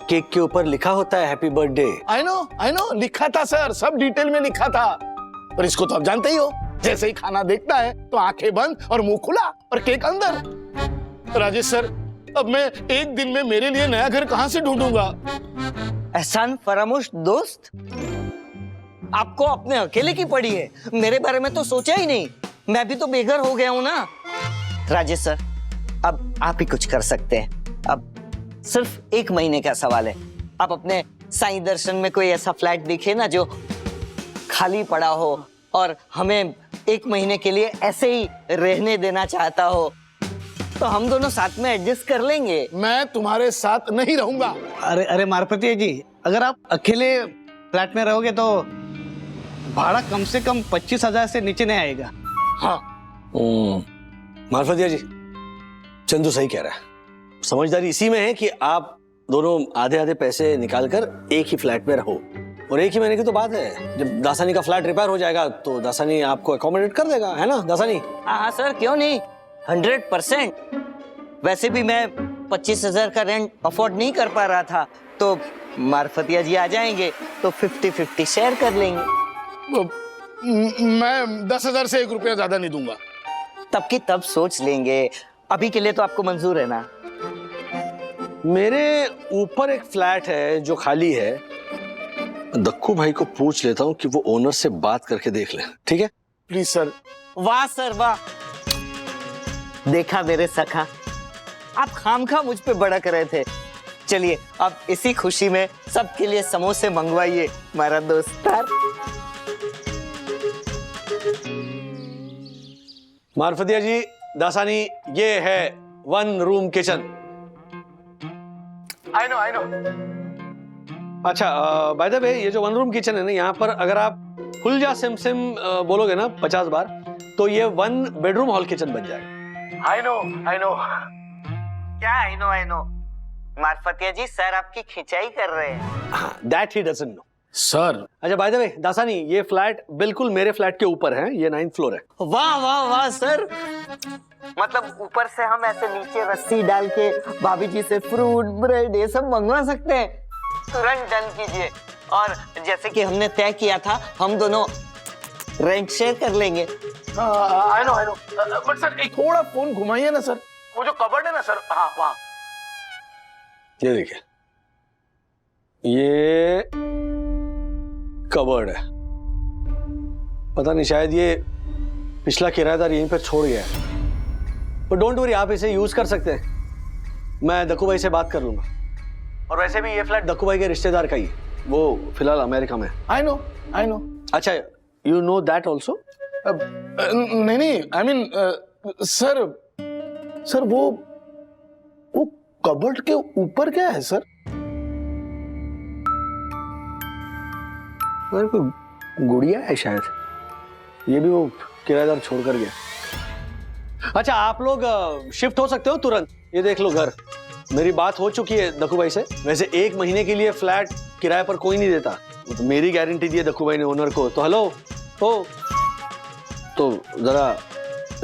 केक के ऊपर लिखा होता है हैप्पी बर्थडे। आई नो, लिखा था सर, सब डिटेल में लिखा था। पर इसको तो आप जानते ही हो, जैसे ही खाना देखता है तो आंखें बंद और मुंह खुला और केक अंदर। राजेश सर, अब मैं 1 दिन में मेरे लिए नया घर कहां से ढूंढूंगा? एहसान फरामोश दोस्त, आपको अपने अकेले की पड़ी है, मेरे बारे में तो सोचा ही नहीं। मैं भी तो बेघर हो गया हूं ना। राजेश सर, अब आप ही कुछ कर सकते हैं। अब सिर्फ 1 महीने का सवाल है। आप अपने साईं दर्शन में कोई ऐसा फ्लैट दिखे ना जो खाली पड़ा हो और हमें 1 महीने के लिए ऐसे ही रहने देना चाहता हो, तो हम दोनों साथ में एडजस्ट कर लेंगे। मैं तुम्हारे साथ नहीं रहूंगा। अरे मार्फतिया जी, अगर आप अकेले फ्लैट में रहोगे तो भाड़ा कम से कम 25,000 से नीचे नहीं आएगा। हाँ, मार्फतिया जी, चंदू सही कह रहा है। समझदारी इसी में है कि आप दोनों आधे आधे पैसे निकालकर एक ही फ्लैट में रहो। और 1 ही महीने की तो बात है, जब दासानी का फ्लैट रिपेयर हो जाएगा तो दासानी आपको अकोमोडेट कर देगा, है ना दासानी? हाँ सर, क्यों नहीं, 100%। वैसे भी मैं 25,000 का रेंट अफोर्ड नहीं कर पा रहा था, तो मार्फतिया जी आ जाएंगे तो 50-50 शेयर कर लेंगे। मैं 10,000 से 1 रुपया ज्यादा नहीं दूंगा। तब की तब सोच लेंगे, अभी के लिए तो आपको मंजूर है ना? मेरे ऊपर एक फ्लैट है जो खाली है, दक्कू भाई को पूछ लेता हूँ कि वो ओनर से बात करके देख ले, ठीक है? Please sir. वाह सर वाह, देखा मेरे सखा, आप खामखा मुझ पे भड़क रहे थे। चलिए अब इसी खुशी में सबके लिए समोसे मंगवाइए हमारा दोस्तार। मार्फतिया जी, दासानी, ये है 1 रूम किचन। I know. अच्छा, बाय द वे, ये जो 1 रूम किचन है ना, यहाँ पर अगर आप फुल जा सिम सिम बोलोगे ना 50 बार, तो ये 1 बेडरूम हॉल किचन बन जाएगा। I know. क्या आई नो? मार्फतिया जी, सर आपकी खिंचाई कर रहे हैं। That he doesn't know sir. अच्छा, बाय द वे दासानी, ये फ्लैट बिल्कुल मेरे फ्लैट के ऊपर है, ये 9th फ्लोर है। वाह वाह वाह सर, मतलब ऊपर से हम ऐसे नीचे रस्सी डाल के भाभी जी से फ्रूट ब्रेड ये सब मंगवा सकते हैं। तुरंत डन कीजिए। और जैसे कि हमने तय किया था, हम दोनों रेंट शेयर कर लेंगे। आई नो बट सर एक थोड़ा फोन घुमाइए ना सर, वो जो कबर्ड है ना सर, हाँ वहाँ। ये देखिए, ये कबर्ड है। पता नहीं, शायद ये पिछला किराएदार यहीं पर छोड़ गया है, पर डोंट वरी, आप इसे यूज कर सकते हैं। मैं दक्कू भाई से बात कर लूंगा। और वैसे भी ये फ्लैट दक्कू भाई के रिश्तेदार का ही है, वो फिलहाल अमेरिका में। I know. अच्छा, यू नो दैट ऑल्सो? नहीं, आई मीन सर वो कबर्ड के ऊपर क्या है सर? कोई गुड़िया है शायद, ये भी वो किराएदार छोड़ कर गया। अच्छा, आप लोग शिफ्ट हो सकते हो तुरंत। ये देख लो घर, मेरी बात हो चुकी है दक्कू भाई से। वैसे 1 महीने के लिए फ्लैट किराए पर कोई नहीं देता, तो मेरी गारंटी दी है दक्कू भाई ने ओनर को। तो हेलो हो, तो जरा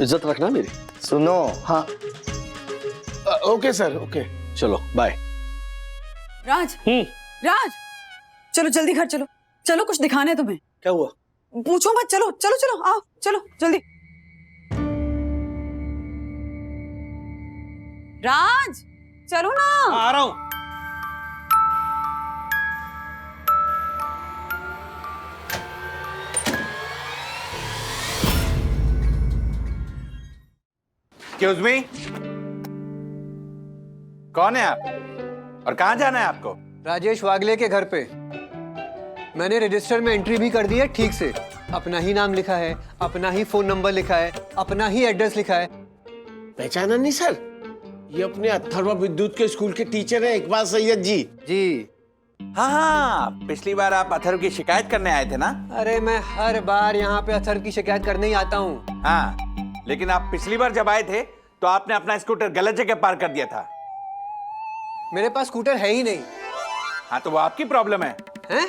इज्जत रखना मेरी। सुनो, हाँ ओके सर, ओके। चलो बाय। राज, राज, चलो जल्दी घर चलो, चलो कुछ दिखाना है तुम्हें। क्या हुआ? पूछो मत, चलो चलो चलो, आओ चलो जल्दी। राज, चलो ना। आ रहा हूं। एक्सक्यूज मी, कौन है आप और कहां जाना है आपको? राजेश वागले के घर पे। मैंने रजिस्टर में एंट्री भी कर दी है ठीक से। अपना ही नाम लिखा है, अपना ही फोन नंबर लिखा है, अपना ही एड्रेस लिखा है। पहचाना नहीं सर? ये अपने अथर्व विद्युत के स्कूल के टीचर हैं, इकबाल सैयद जी। जी हाँ, पिछली बार आप अथर्व की शिकायत करने आए थे ना? अरे मैं हर बार यहाँ पे अथर्व की शिकायत करने ही आता हूँ। हाँ, लेकिन आप पिछली बार जब आए थे तो आपने अपना स्कूटर गलत जगह पार्क कर दिया था। मेरे पास स्कूटर है ही नहीं। हाँ, तो वो आपकी प्रॉब्लम है। हैं?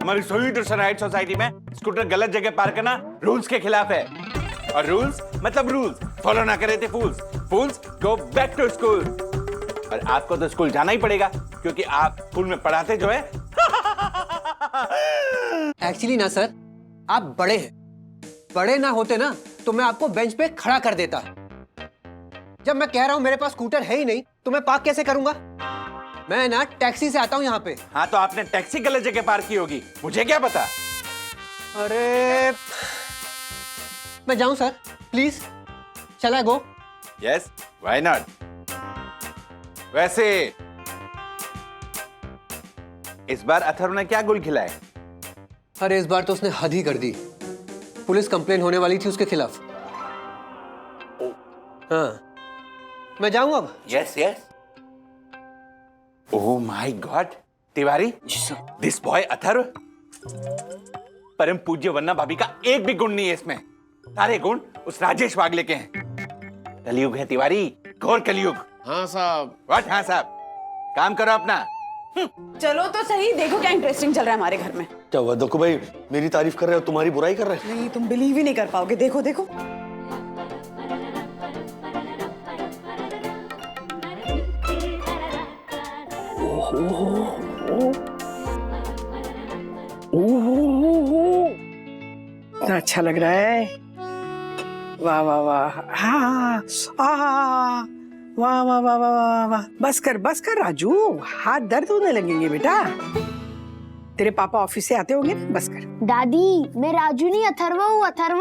हमारी स्वीट राइट सोसाइटी में स्कूटर गलत जगह पार्क करना रूल्स के खिलाफ है, और रूल्स मतलब रूल्स फॉलो ना करे थे फूल्स। फूल्स गो बैक टू स्कूल। और आपको तो स्कूल जाना ही पड़ेगा, क्योंकि आप स्कूल में पढ़ाते जो है। एक्चुअली ना सर, आप बड़े हैं। बड़े ना होते ना तो मैं आपको बेंच पे खड़ा कर देता। जब मैं कह रहा हूं मेरे पास स्कूटर है ही नहीं, तो मैं पार्क कैसे करूंगा? मैं ना टैक्सी से आता हूं यहाँ पे। हाँ, तो आपने टैक्सी गलत जगह पार्क की होगी, मुझे क्या पता। अरे मैं जाऊं sir, please? Shall I go? Yes, why not. वैसे इस बार अथर्व ने क्या गुल खिलाए? अरे इस बार तो उसने हद ही कर दी। पुलिस कंप्लेन होने वाली थी उसके खिलाफ। हाँ, मैं जाऊं अब? Yes yes. Oh my God, Tiwari, this boy Atharva परम पूज्य वन्ना भाभी का एक भी गुण नहीं है इसमें। सारे गुण उस राजेश वागले के हैं। कलयुग है तिवारी, घोर कलयुग। हाँ साहब। व्हाट? हाँ साहब, काम करो अपना। चलो तो सही, देखो क्या इंटरेस्टिंग चल रहा है हमारे घर में। क्या हुआ दक्कू भाई, मेरी तारीफ कर रहे हो, तुम्हारी बुराई कर रहे हैं? नहीं, तुम बिलीव ही नहीं कर पाओगे। देखो देखो, अच्छा लग रहा है। वाह वाह वाह, हाँ, वाह वाह वाह वाह वाह। बस कर राजू, हाथ दर्द होने लगेंगे बेटा। तेरे पापा ऑफिस से आते होंगे ना, बस कर। दादी, मैं राजू नहीं अथर्व हूँ, अथर्व।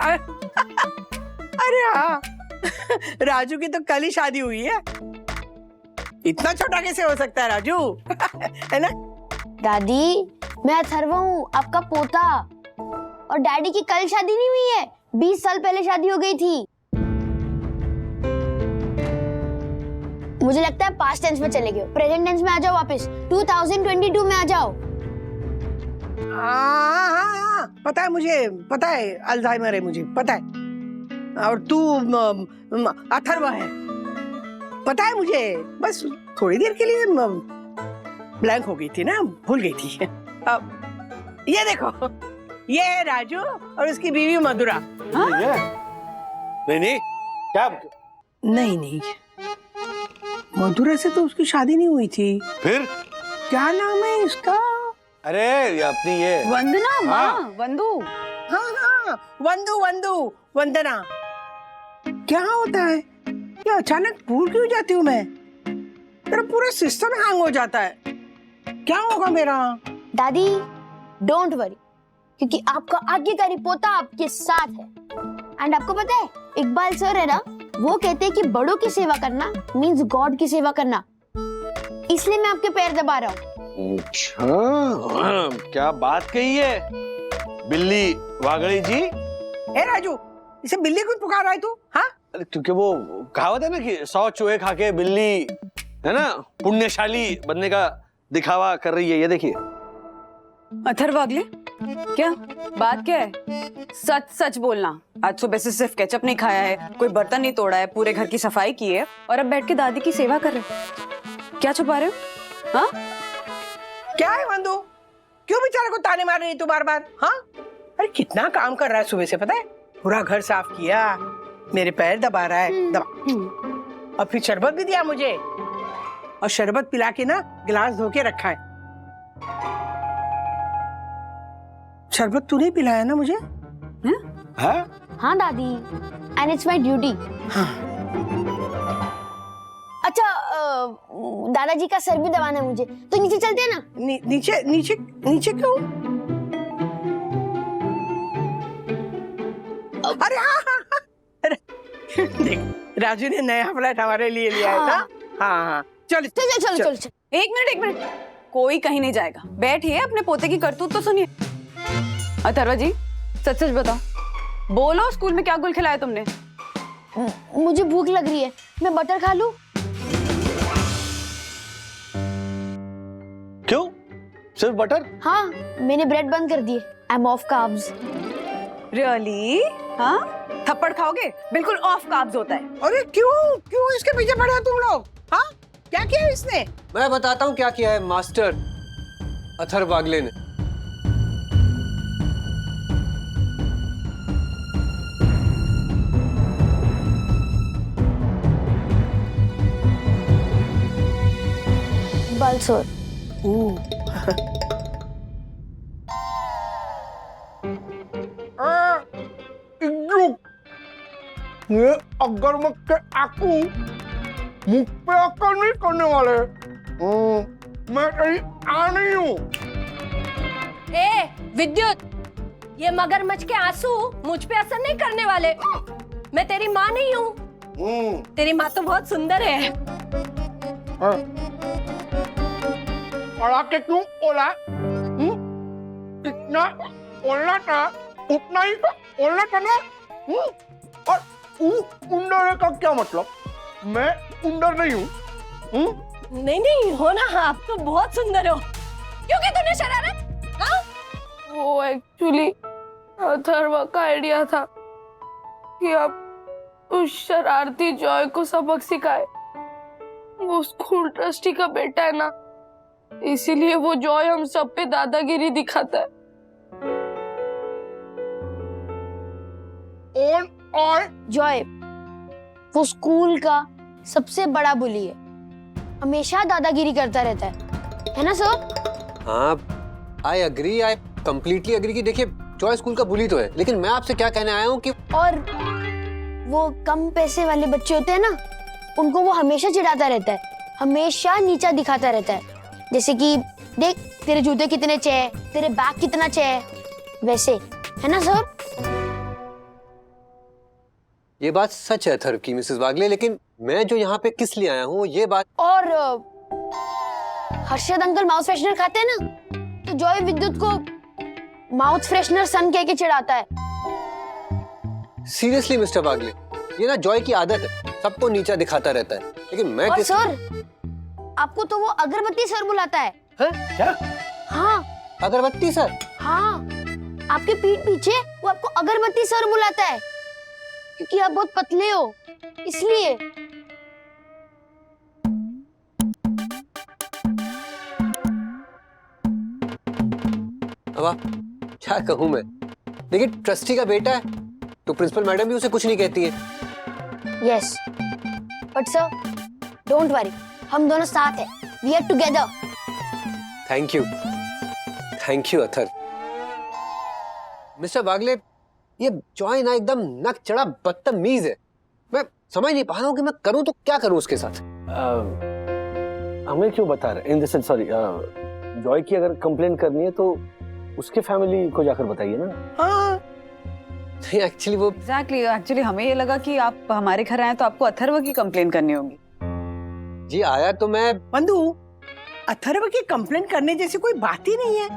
अरे हाँ, राजू की तो कल ही शादी हुई है। इतना छोटा कैसे हो सकता है राजू? है ना? दादी, मैं अथर्व हूँ, आपका पोता। और डैडी की कल शादी नहीं हुई है, 20 साल पहले शादी हो गई थी। मुझे लगता है पास्ट टेंस में चले गए, प्रेजेंट टेंस में आ जाओ वापस, 2022 में आ जाओ। हाँ, पता है मुझे, पता है अल्जाइमर है मुझे, पता है। और तू अथर्व है, पता है मुझे। बस थोड़ी देर के लिए ब्लैंक हो गई थी ना, भूल गई थी। अब ये देखो, ये है राजू और उसकी बीवी मधुरा। हाँ? नहीं क्या? नहीं, मधुरा से तो उसकी शादी नहीं हुई थी। फिर क्या नाम है इसका? अरे ये अपनी ये वंदना। हाँ। वंदू। हाँ, वंदू वंदना। क्या होता है ये? अचानक भूल क्यों जाती हूँ मैं? मेरा पूरा सिस्टम हैंग हो जाता है। क्या होगा मेरा? दादी, डोंट वरी, क्योंकि आपका आज्ञाकारी पोता आपके साथ है। एंड आपको पता है, इकबाल सर है ना, वो कहते हैं कि बड़ों की सेवा करना मींस गॉड की सेवा करना। इसलिए मैं आपके पैर दबा रहा हूँ। अच्छा, क्या बात कही है बिल्ली वागड़ी जी? ए राजू, इसे बिल्ली क्यों पुकार रहा है तू? हाँ? अरे क्योंकि वो कहावत है ना कि 100 चूहे खा के बिल्ली है ना पुण्यशाली बनने का दिखावा कर रही है। ये देखिए। अथर्व अगले, क्या बात क्या है? सच सच बोलना। आज सुबह से सिर्फ केचप नहीं खाया है, कोई बर्तन नहीं तोड़ा है, पूरे घर की सफाई की है और अब बैठ के दादी की सेवा कर रहे हो। क्या छुपा रहे हो? हाँ? क्या है वंदू? क्यों बेचारे को ताने मार रही तू बार बार? हाँ? अरे कितना काम कर रहा है सुबह से, पता है? पूरा घर साफ किया, मेरे पैर दबा रहा है, दबा। और फिर शरबत भी दिया मुझे, और शरबत पिला के ना गिलास धो के रखा है। शरबत तूने पिलाया ना मुझे? हाँ दादी, एंड इट्स माय ड्यूटी। अच्छा, दादाजी का सर भी दबाना है मुझे, तो नीचे चलते हैं ना? नीचे नीचे नीचे क्यों? अरे हाँ, देख राजू ने नया फ्लैट हमारे लिए लिया है ना। हाँ, चल। एक मिनट, कोई कहीं नहीं जाएगा, बैठिए, अपने पोते की करतूत तो सुनिए। अथर्व जी, सच बताओ, बोलो, स्कूल में क्या गुल खिलाया तुमने? मुझे भूख लग रही है, मैं बटर खा लूं? क्यों? सिर्फ बटर? हाँ, मैंने ब्रेड बंद कर दिए। I am of carbs. Really? हाँ? थप्पड़ खाओगे? बिल्कुल ऑफ कार्ब्स होता है। अरे क्यों इसके पीछे पड़े हो तुम लोग? हाँ? क्या किया इसने? मैं बताता हूँ क्या किया है मास्टर अथर्व वागले ने। बालसोर। ये अगर मैं के आकू मुझ पे अक्कल नहीं करने वाले। मैं तेरी आ नहीं हूँ। ए विद्युत, ये मगरमच्छ के आंसू मुझ पे असर नहीं करने वाले। मैं तेरी माँ नहीं हूँ। तेरी माँ तो बहुत सुंदर है। पढ़ा के क्यों बोला? इतना बोलना था, उतना ही बोलना था ना। और उंडर का क्या मतलब? मैं उंडर नहीं हूँ। नहीं हो ना, आप तो बहुत सुंदर हो। क्योंकि तूने शरारत? हाँ? वो एक्चुअली अथर्व का आइडिया था कि आप उस शरारती जॉय को सबक सिखाए। वो स्कूल ट्रस्टी का बेटा है ना, इसीलिए वो जॉय हम सब पे दादागिरी दिखाता है। और जॉय वो स्कूल का सबसे बड़ा बुली है, हमेशा दादागिरी करता रहता है ना सर? हाँ, I agree, I completely agree कि देखिए जॉय स्कूल का बुली तो है, लेकिन मैं आपसे क्या कहने आया हूँ कि और वो कम पैसे वाले बच्चे होते हैं ना, उनको वो हमेशा चिढ़ाता रहता है, हमेशा नीचा दिखाता रहता है। जैसे कि देख तेरे जूते कितने अच्छे हैं, तेरे बैग कितना अच्छा है, वैसे, है ना सर? ये बात सच है अथर्व की मिसेस वागले, लेकिन मैं जो यहाँ पे किस लिए आया हूँ ये बात। और हर्षद अंकल माउथ फ्रेशनर खाते हैं ना, तो जॉय विद्युत को माउथ फ्रेशनर सन कह के चिढ़ाता है। सीरियसली मिस्टर वागले, ये ना जॉय की आदत है, सबको नीचा दिखाता रहता है, लेकिन मैं और सर, आपको तो वो अगरबत्ती सर बुलाता है। क्या? हाँ, अगरबत्ती सर? हाँ, आपके पीठ पीछे वो आपको अगरबत्ती सर बुलाता है, क्योंकि आप बहुत पतले हो, इसलिए। अब आप क्या कहूँ मैं, लेकिन ट्रस्टी का बेटा है तो प्रिंसिपल मैडम भी उसे कुछ नहीं कहती है। Yes, but sir don't worry, हम दोनों साथ हैं, we are together. Thank you Atharva. Mister Wagle, ये जॉय ना एकदम नक चढ़ा बदतमीज है। मैं समझ नहीं पा रहा हूँ कि मैं करूँ तो क्या करूँ उसके साथ। हमें क्यों बता रहे? In the sense, sorry, Joy की अगर कंप्लेन करनी है तो उसके फैमिली को जाकर बताइए ना। हाँ, एक्चुअली वो एक्चुअली हमें ये लगा कि आप हमारे घर आए तो आपको अथर्व की कंप्लेन करनी होगी। जी आया तो मैं। बंधु, अथर्व की कंप्लेन करने जैसी कोई बात ही नहीं है।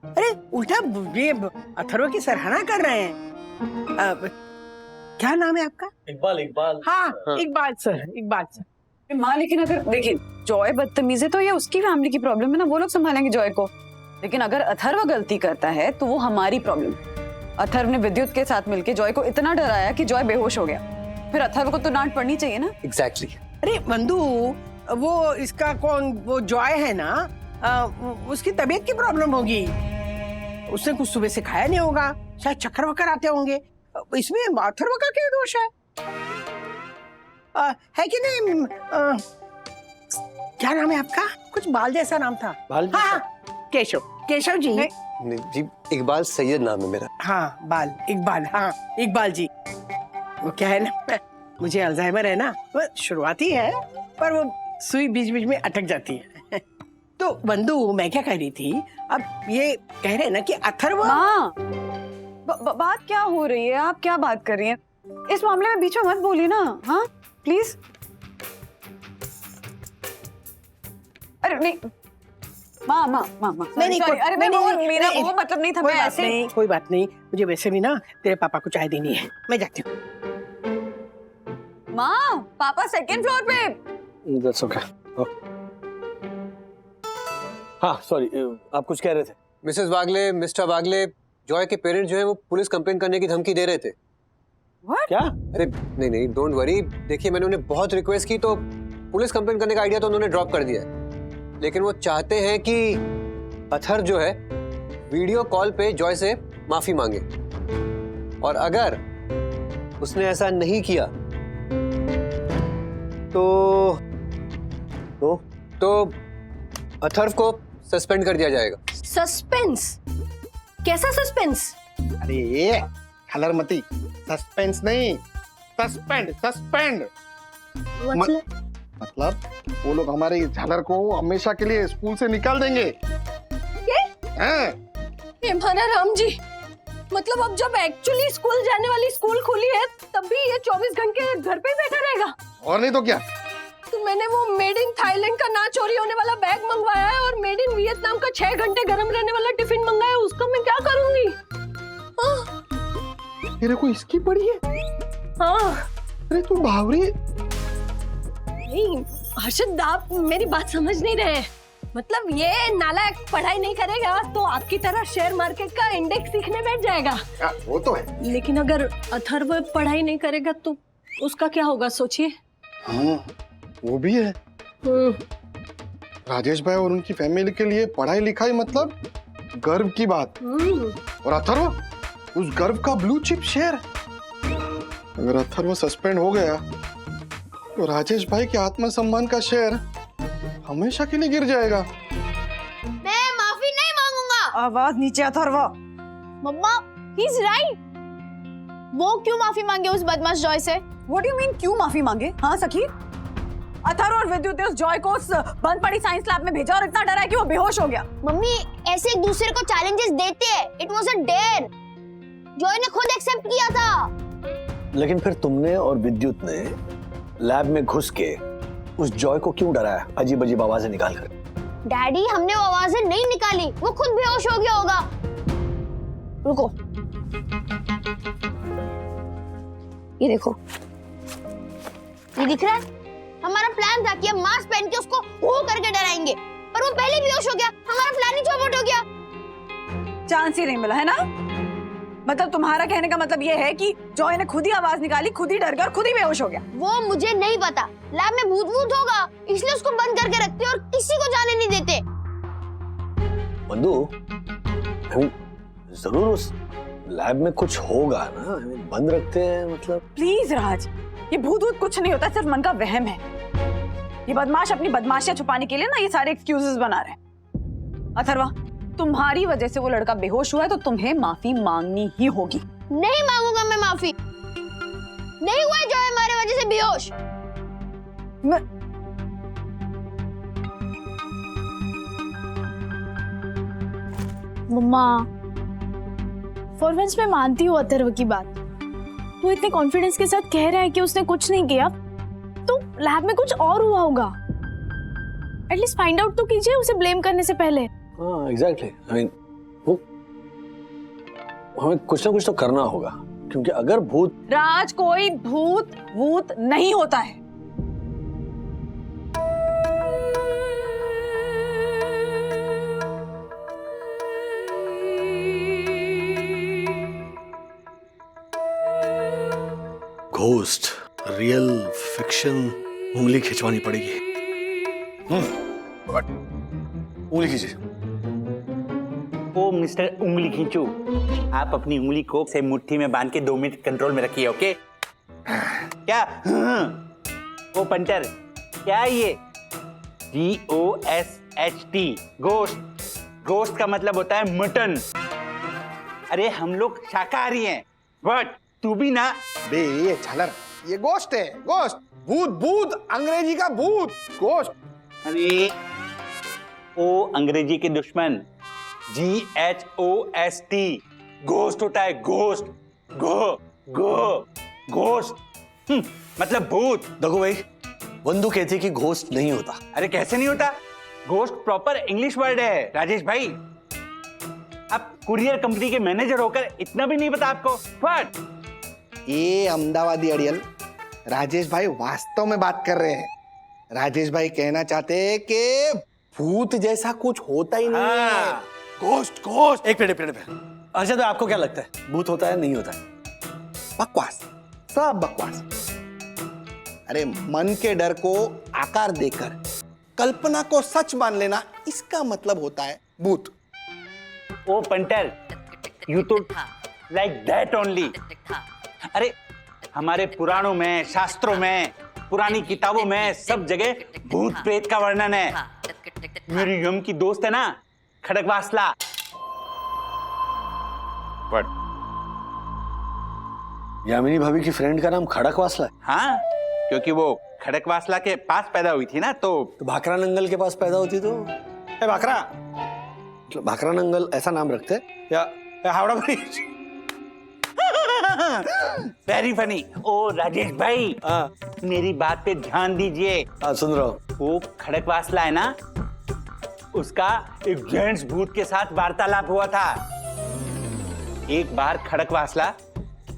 अरे उल्टा ये अथर्व की सराहना कर रहे हैं। क्या नाम है आपका? इकबाल। हाँ, इकबाल सर। माँ, लेकिन अगर देखिए जॉय बदतमीज है तो ये उसकी फैमिली की प्रॉब्लम है ना, वो लोग संभालेंगे जॉय को। लेकिन अगर अथर्व गलती करता है तो वो हमारी प्रॉब्लम। अथर्व ने विद्युत के साथ मिलके जॉय को इतना डराया कि जॉय बेहोश हो गया, फिर अथर्व को तो डांट पड़नी चाहिए ना। एग्जैक्टली। अरे बंधु, वो इसका कौन, वो जॉय है ना, उसकी तबीयत की प्रॉब्लम होगी। उसने कुछ सुबह से खाया नहीं होगा, शायद चक्कर वक्कर आते होंगे, इसमें अथर्व का क्या दोष है कि नहीं? क्या नाम है आपका? कुछ बाल जैसा नाम था। हाँ, केशव जी। नहीं जी, इकबाल सैयद नाम है मेरा। हाँ, इकबाल, हाँ इकबाल जी। वो क्या है ना, मुझे अल्जाइमर है ना, वो शुरुआती है पर वो सुई बीच बीच में अटक जाती है। तो बंधु, मैं क्या कह रही थी, अब ये कह रहे हैं ना कि अथर्व। माँ, बात क्या हो रही है? आप क्या बात कर रही हैं? इस मामले में बीच में मत बोलिए ना। हाँ प्लीज। अरे नहीं माँ, नहीं, अरे मेरा वो मतलब नहीं था। मैं ऐसे कोई बात नहीं, मुझे वैसे भी ना तेरे पापा को चाय देनी है, मैं जाती हूँ। माँ, पापा सेकंड फ्लोर पे। That's okay. हाँ सॉरी, आप कुछ कह रहे थे। मिसेस वागले, मिस्टर वागले, जॉय के पेरेंट्स जो है वो पुलिस कंप्लेन करने की धमकी दे रहे थे। What? क्या? अरे नहीं, डोंट वरी। देखिए, मैंने उन्हें बहुत रिक्वेस्ट की तो पुलिस कंप्लेन करने का आइडिया तो उन्होंने ड्रॉप कर दिया है, लेकिन वो चाहते हैं कि अथर्व जो है वीडियो कॉल पे जॉय से माफी मांगे, और अगर उसने ऐसा नहीं किया तो अथर्व को सस्पेंड कर दिया जाएगा। सस्पेंस? कैसा सस्पेंस? अरे ये खलरमती, सस्पेंस नहीं, सस्पेंड। मतलब वो लोग हमारे झालर को हमेशा के लिए स्कूल से निकाल देंगे। ये माना राम जी, मतलब अब जब एक्चुअली स्कूल जाने वाली स्कूल खुली है तब भी ये 24 घंटे घर पे बैठा रहेगा? और नहीं तो क्या। तो मैंने वो मेड इन थाईलैंड का ना चोरी होने वाला बैग मंगवाया है और मेड इन वियतनाम का 6 घंटे गर्म रहने वाला टिफिन मंगाया, उसका मैं क्या करूंगी? तेरे को इसकी पड़ी है? हाँ। अरे तू बावरी। नहीं हर्षद, आप मेरी बात समझ नहीं रहे। मतलब ये नालायक पढ़ाई नहीं करेगा तो आपकी तरह शेयर मार्केट का इंडेक्स सीखने बैठ जाएगा। वो तो है। लेकिन अगर अथर्व पढ़ाई नहीं करेगा तो उसका क्या होगा, सोचिए। हाँ, वो भी है। राजेश भाई और उनकी फैमिली के लिए पढ़ाई लिखाई मतलब गर्व की बात, और अथर्व उस गर्व का ब्लू चिप शेयर। अगर अथर्व सस्पेंड हो गया तो राजेश भाई के आत्मसम्मान का शेयर हमेशा के लिए गिर जाएगा। मैं माफी नहीं मांगूंगा। आवाज नीचे अथर्व। मम्मा, ही इज राइट। वो क्यों माफी मांगे उस बदमाश जॉय से? What do you mean क्यों माफी मांगे? हाँ सखी, अथर्व और विद्युत ने उस जॉय को उस बंद पड़ी साइंस लैब में भेजा और इतना डरा कि वो बेहोश हो गया। मम्मी, ऐसे एक दूसरे को चैलेंजेस देते हैं। It was a dare. Joy ने खुद एक्सेप्ट किया था। लेकिन फिर तुमने और विद्युत ने लैब में घुस के उस जॉय को क्यों डराया अजीब अजीब आवाजें निकाल कर? डैडी, हमने वो आवाजें नहीं निकाली, वो खुद बेहोश हो गया होगा। रुको, ये देखो, ये दिख रहा है? हमारा प्लान था कि हम मास्क पहन के उसको वो करके डराएंगे, पर वो पहले बेहोश हो गया। हमारा प्लान ही चौपट हो गया। चांस ही नहीं मिला है ना? मतलब तुम्हारा कहने का मतलब ये है कि जॉय ने खुद ही आवाज निकाली, खुद ही डर गया और खुद ही बेहोश हो गया। वो मुझे नहीं पता, लैब में भूत वूत होगा, इसलिए उसको बंद करके रखते और किसी को जाने नहीं देते। बंधु, जरूर उस लैब में कुछ होगा ना, बंद रखते हैं मतलब। प्लीज राज, ये भूत वूत कुछ नहीं होता, सिर्फ मन का वहम है। ये बदमाश अपनी बदमाशियां छुपाने के लिए ना ये सारे एक्सक्यूजेस बना रहे हैं। अथर्वा, तुम्हारी वजह से वो लड़का बेहोश हुआ है तो तुम्हें माफी मांगनी ही होगी। नहीं मांगूंगा मैं माफी। नहीं हुआ जो हमारे वजह से बेहोश। मम्मा, फॉर वंस मैं मानती हूँ अथर्व की बात। वो इतने कॉन्फिडेंस के साथ कह रहा है कि उसने कुछ नहीं किया, तो लैब में कुछ और हुआ होगा। एटलीस्ट फाइंड आउट तो कीजिए उसे ब्लेम करने से पहले। हाँ, एग्जैक्टली। आई मीन वो हमें कुछ ना कुछ तो करना होगा, क्योंकि अगर भूत राज, कोई भूत वूत नहीं होता है। घोस्ट, रियल, फिक्शन, उंगली खिंचवानी पड़ेगी। उंगली खींचिए। ओ मिस्टर उंगली खींचू, आप अपनी उंगली को से मुट्ठी में बांध के 2 मिनट कंट्रोल में रखिए, ओके? क्या? ओ पंटर, क्या ये GOSHT, गोश्त? गोश्त का मतलब होता है मटन। अरे हम लोग शाकाहारी हैं, बट तू भी ना। बे ये छलर, ये गोश्त है, गोश्त। भूत, भूत, अंग्रेजी का भूत, गोश्त। अरे ओ अंग्रेजी के दुश्मन, GHOST, गोश्त होता है, गोश्त। गोश्त मतलब भूत। देखो भाई, बंधु कहती है कि घोस्ट नहीं होता। अरे कैसे नहीं होता? गोश्त प्रॉपर इंग्लिश वर्ड है राजेश भाई। अब कुरियर कंपनी के मैनेजर होकर इतना भी नहीं पता आपको? बट ये अहमदाबादी अड़ियल, राजेश भाई वास्तव में बात कर रहे हैं। राजेश भाई कहना चाहते हैं कि भूत जैसा कुछ होता ही नहीं है। Ghost, ghost. एक मिनट। अच्छा, तो आपको क्या लगता है, भूत होता है नहीं होता है? बकवास, सब बकवास। अरे मन के डर को आकार देकर कल्पना को सच मान लेना, इसका मतलब होता है भूत। ओ पंटर, यू तो लाइक दैट ओनली। अरे हमारे पुराणों में, शास्त्रों में, पुरानी किताबों में सब जगह भूत प्रेत का वर्णन है। मेरी यम की दोस्त है ना, खड़कवासला। बट यामिनी भाभी की फ्रेंड का नाम खड़कवासला है? हाँ, क्योंकि वो खड़कवासला के पास पैदा हुई थी ना, तो भाखरा नंगल के पास पैदा होती तो भाखरा, भाखरा नंगल ऐसा नाम रखते या Howrah bridge. Very funny. Oh Rajesh भाई, मेरी बात पे ध्यान दीजिए। सुन रहा हूँ। वो खड़कवासला है ना, उसका एक जेंट्स भूत के साथ वार्तालाप हुआ था। एक बार खड़कवासला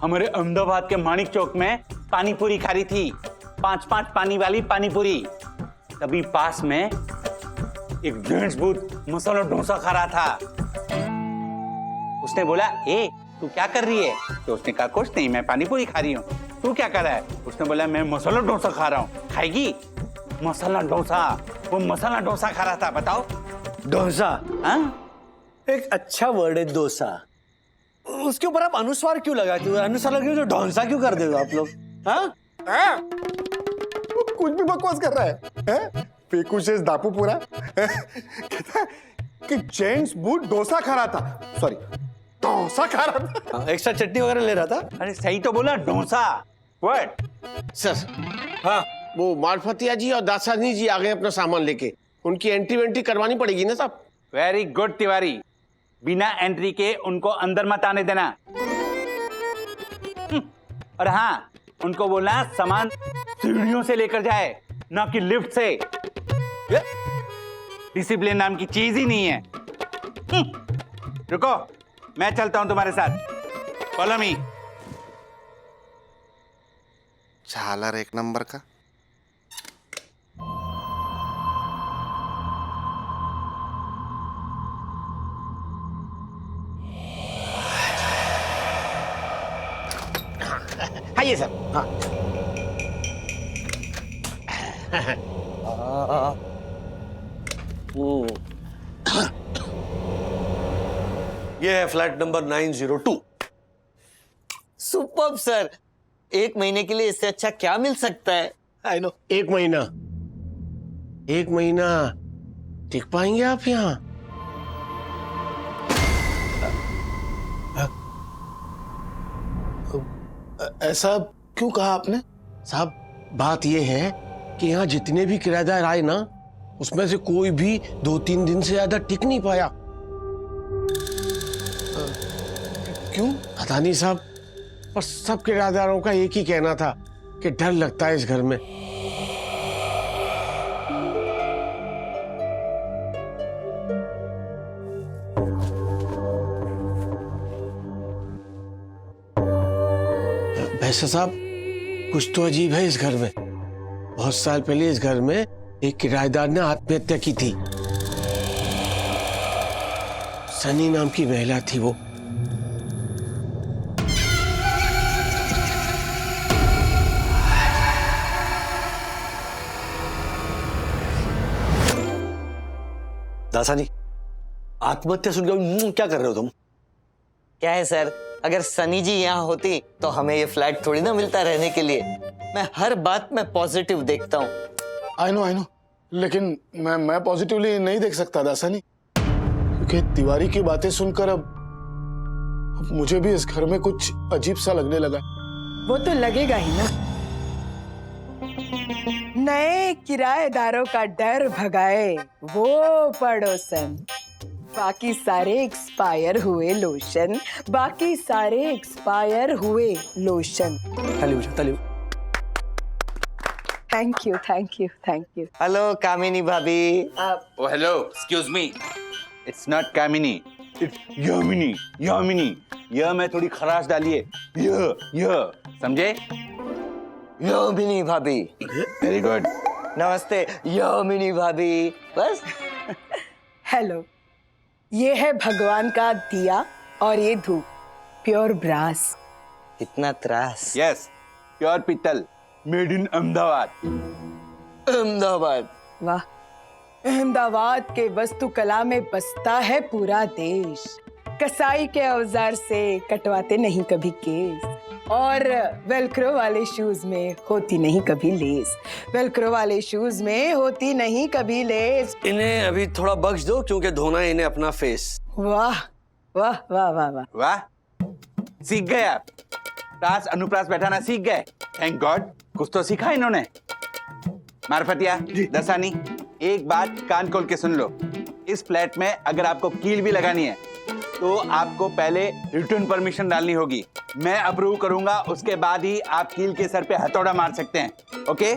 हमारे अहमदाबाद के मानिक चौक में पानी पूरी खा रही थी, 5-5 पानी वाली पानी पूरी। तभी पास में एक जेंट्स भूत मसाला डोसा खा रहा था। उसने बोला, ए तू क्या कर रही है? तो उसने कहा, कुछ नहीं, मैं पानी पूरी खा रही हूँ। तू क्या कर रहा है? उसने बोला, मैं मसाला डोसा खा रहा हूँ। खाएगी? मसाला डोसा। वो मसाला डोसा खा रहा था। बताओ। डोसा? हाँ, एक अच्छा वर्ड है डोसा। उसके ऊपर आप अनुस्वार क्यों लगाते हो? अनुस्वार लगे तो डोसा क्यों कर देते हो आप लोग? हाँ? कुछ भी बकवास कर रहा है? फेकुशेस दापू पूरा कहता है कि जेंट्स भूत डोसा खा रहा था। सॉरी, डोसा खा रहा था। एक्स्ट्रा चटनी वगैरह ले रहा था। अरे सही तो बोला, डोसा। व्हाट? सर, हाँ, वो मालफतिया जी और दासानी जी आ गए अपना सामान लेके। उनकी एंट्री वेंट्री करवानी पड़ेगी ना साहब? वेरी गुड तिवारी, बिना एंट्री के उनको अंदर मत आने देना। और हाँ, उनको बोलना सामान सीढ़ियों से लेकर जाए, ना कि लिफ्ट से। डिसिप्लिन नाम की चीज ही नहीं है। रुको, मैं चलता हूं तुम्हारे साथ। Follow me. झालर एक नंबर का। आइए सर। हाँ। ये है फ्लैट नंबर 902। सुपर्ब सर, 1 महीने के लिए इससे अच्छा क्या मिल सकता है? I know. 1 महीना, 1 महीना टिक पाएंगे आप यहाँ? ऐसा क्यों कहा आपने? साहब, बात यह है कि यहाँ जितने भी किराएदार आए ना, उसमें से कोई भी 2-3 दिन से ज्यादा टिक नहीं पाया। क्यों? पता नहीं साहब, पर सब किराएदारों का एक ही कहना था कि डर लगता है इस घर में। वैसे साहब, कुछ तो अजीब है इस घर में। बहुत साल पहले इस घर में एक किराएदार ने आत्महत्या की थी। सनी नाम की महिला थी वो। दासानी, आत्महत्या सुनकर क्या कर रहे हो तुम? क्या है सर, अगर सनी जी यहाँ होती तो हमें ये फ्लैट थोड़ी ना मिलता रहने के लिए। मैं हर बात में पॉजिटिव देखता हूँ। आई नो, लेकिन मैं पॉजिटिवली नहीं देख सकता दासानी, क्योंकि तिवारी की बातें सुनकर अब मुझे भी इस घर में कुछ अजीब सा लगने लगा। वो तो लगेगा ही ना। नए किराएदारों का डर भगाए वो पड़ोसन, बाकी सारे एक्सपायर हुए लोशन, बाकी सारे एक्सपायर हुए लोशन। तालियों। Thank you. हेलो कामिनी भाभी। Oh hello, excuse me. It's not Kamini, it's Yamini. यह मैं थोड़ी खराश डालिए। यह समझे? यामिनी भाभी। Very good. नमस्ते यामिनी भाभी। बस। हेलो, ये है भगवान का दिया और ये धूप, प्योर ब्रास। इतना त्रास? यस, प्योर पीतल, मेड इन अहमदाबाद। अहमदाबाद? वाह, अहमदाबाद के वास्तुकला में बसता है पूरा देश। कसाई के औजार से कटवाते नहीं कभी केस, और वेलक्रो वाले शूज में होती नहीं कभी लेस। वेलक्रो वाले शूज में होती नहीं कभी लेस। इन्हें अभी थोड़ा बख्श दो, क्योंकि धोना है इन्हें अपना फेस। वाह वाह वाह वाह वाह वाह, सीख गए आप। प्रास अनुप्रास बैठाना सीख गए। थैंक गॉड, कुछ तो सीखा इन्होंने। मारफतिया, दसानी, एक बात कान खोल के सुन लो। इस फ्लैट में अगर आपको कील भी लगानी है तो आपको पहले रिटर्न परमिशन डालनी होगी। मैं अप्रूव करूंगा, उसके बाद ही आप कील के सर पे हथौड़ा मार सकते हैं। ओके?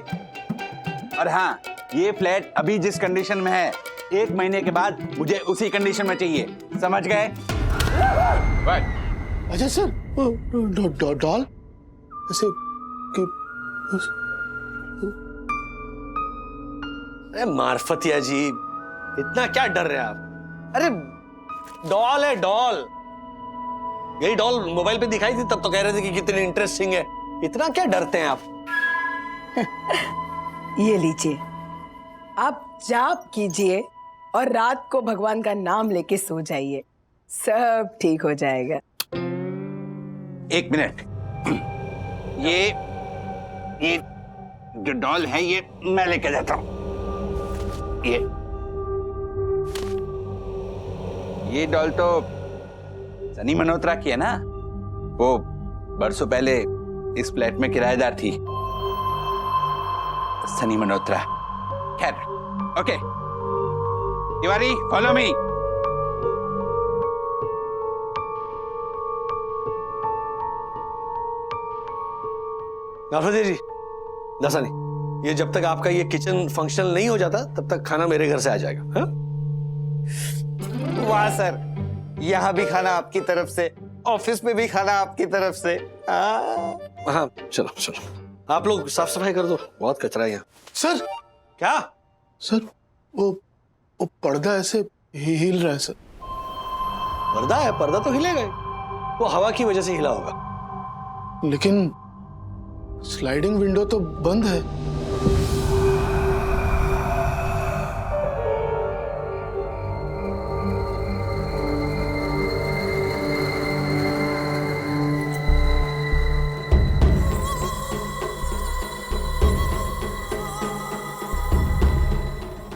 और हाँ, ये फ्लैट अभी जिस कंडीशन में है, 1 महीने के बाद मुझे उसी कंडीशन में चाहिए। समझ गए? अच्छा सर, डॉल ऐसे अरे मार्फतिया जी, इतना क्या डर रहे हैं आप? अरे डॉल है डॉल। यही डॉल मोबाइल पे दिखाई थी, तब तो कह रहे थे कि कितनी इंटरेस्टिंग है। इतना क्या डरते हैं आप? ये लीजिए, आप जाप कीजिए और रात को भगवान का नाम लेके सो जाइए, सब ठीक हो जाएगा। 1 मिनट। ये जो डॉल है ये मैं लेके जाता हूं। ये डॉल तो सनी मल्होत्रा की है ना? वो बरसों पहले इस फ्लैट में किराएदार थी, सनी मल्होत्रा। खैर, ओके तिवारी, फॉलो मी। मालफती जी, दासानी, ये जब तक आपका ये किचन फंक्शनल नहीं हो जाता तब तक खाना मेरे घर से आ जाएगा। हाँ? वाह सर, यहाँ भी खाना आपकी तरफ से, ऑफिस में भी खाना आपकी तरफ से। हाँ चलो चलो, आप लोग साफ सफाई कर दो, बहुत कचरा है यहाँ। सर क्या सर, वो पर्दा ऐसे हिल रहा है सर। पर्दा है, पर्दा तो हिलेगा ही। वो हवा की वजह से हिला होगा। लेकिन स्लाइडिंग विंडो तो बंद है।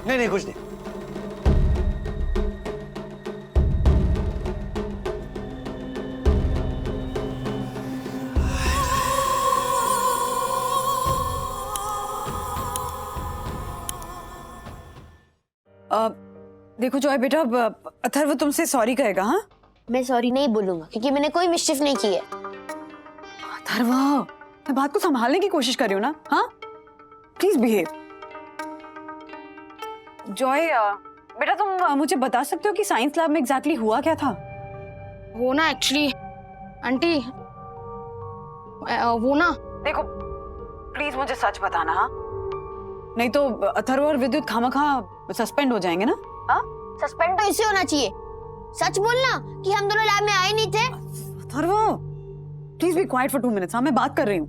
नहीं नहीं, कुछ नहीं। देखो जॉय बेटा, अथर्व तुमसे सॉरी कहेगा। हाँ, मैं सॉरी नहीं बोलूंगा क्योंकि मैंने कोई मिस्चिफ नहीं की है। अथर्व, मैं बात को संभालने की कोशिश कर रही हूँ ना। हाँ, प्लीज बिहेव। जॉय बेटा, तुम मुझे बता सकते हो कि साइंस लैब में एग्जैक्टली हुआ क्या था? वो ना एक्चुअली आंटी, वो ना, देखो प्लीज मुझे सच बताना। हाँ, नहीं तो अथर्व और विद्युत खामखा सस्पेंड हो जाएंगे ना। हाँ, सस्पेंड तो इसे होना चाहिए। सच बोलना कि हम दोनों लैब में आए नहीं थे। Atharva, please be quiet for 2 minutes. हाँ, मैं बात कर रही हूँ।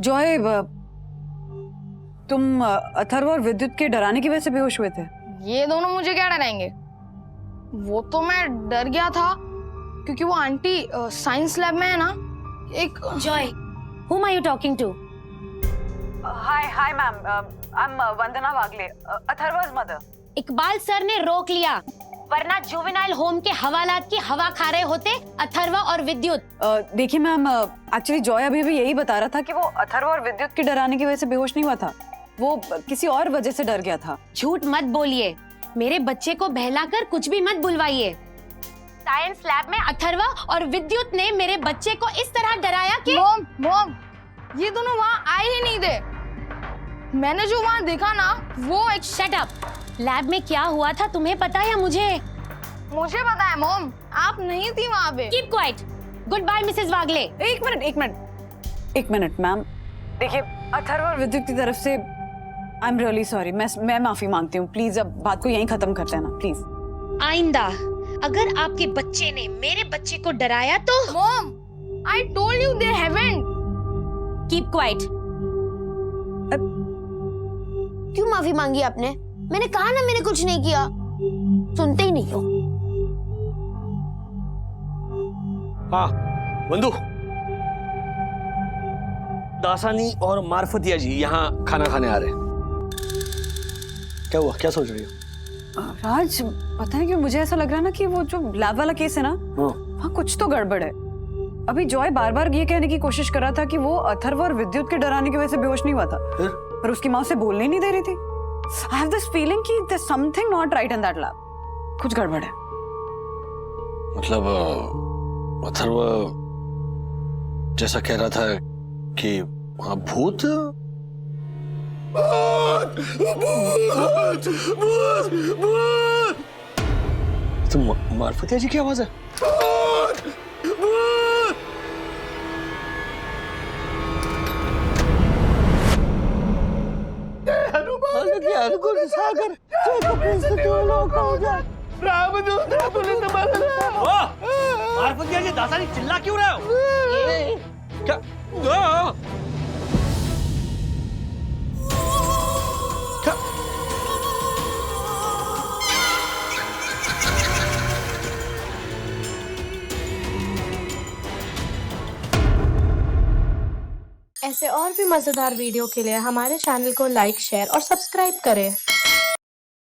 जॉय, तुम अथर्व और विद्युत के डराने की वजह से बेहोश हुए थे? ये दोनों मुझे क्या डराएंगे? वो तो मैं डर गया था क्योंकि वो आंटी साइंस लैब में है ना, एक Joy, whom are you talking to? Hi ma'am, I am Vandana Wagle, Atharva's mother. Iqbal sir ने रोक लिया, वरना जुवेनाइल होम के हवालात की हवा खा रहे होते अथर्व और विद्युत। देखिए मैम, एक्चुअली जॉय अभी भी यही बता रहा था कि वो अथर्व और विद्युत के डराने की वजह से बेहोश नहीं हुआ था, वो किसी और वजह से डर गया था। झूठ मत बोलिए, मेरे बच्चे को बहलाकर कुछ भी मत बुलवाइए। साइंस लैब में अथर्व और विद्युत ने मेरे बच्चे को इस तरह डराया कि मॉम, ये दोनों वहाँ आए ही नहीं थे। मैंने जो वहाँ देखा ना, वो एक शट अप। लैब में क्या हुआ था तुम्हें पता है या मुझे? मुझे पता है मॉम, आप नहीं थी वहाँ पे। Keep quiet. Goodbye Mrs Wagle. एक मिनट मैम, देखिए अथर्व और विद्युत की तरफ से आई एम रियली सॉरी। मैं माफी मांगती हूँ। प्लीज अब बात को यहीं खत्म करते हैं ना, प्लीज। आइंदा अगर आपके बच्चे ने मेरे बच्चे को डराया तो mom, I told you they haven't. Keep quiet. क्यों माफी मांगी आपने? मैंने कहा ना मैंने कुछ नहीं किया, सुनते ही नहीं हो। हाँ बंधु, दासानी और मार्फतिया जी यहाँ खाना खाने आ रहे हैं। क्या हुआ, क्या सोच रही हो? राज, पता है क्यों मुझे ऐसा लग रहा है ना कि वो जो लैब वाला केस है ना, वहाँ कुछ तो गड़बड़ है। अभी जॉय बार बार ये कहने की कोशिश कर रहा था कि वो अथर्व और विद्युत के डराने की वजह से बेहोश नहीं हुआ था, पर उसकी माँ उसे बोलने ही नहीं दे रही थी। I have this feeling कि there's something not right in that lab. कुछ गड़बड़ है। मतलब अथर्व जैसा कह रहा था कि वहाँ भूत। तो मार्फतिया जी की आवाज है। मार्फतिया जी, दासानी चिल्ला क्यों रहे हो? क्या? ऐसे और भी मजेदार वीडियो के लिए हमारे चैनल को लाइक, शेयर और सब्सक्राइब करें।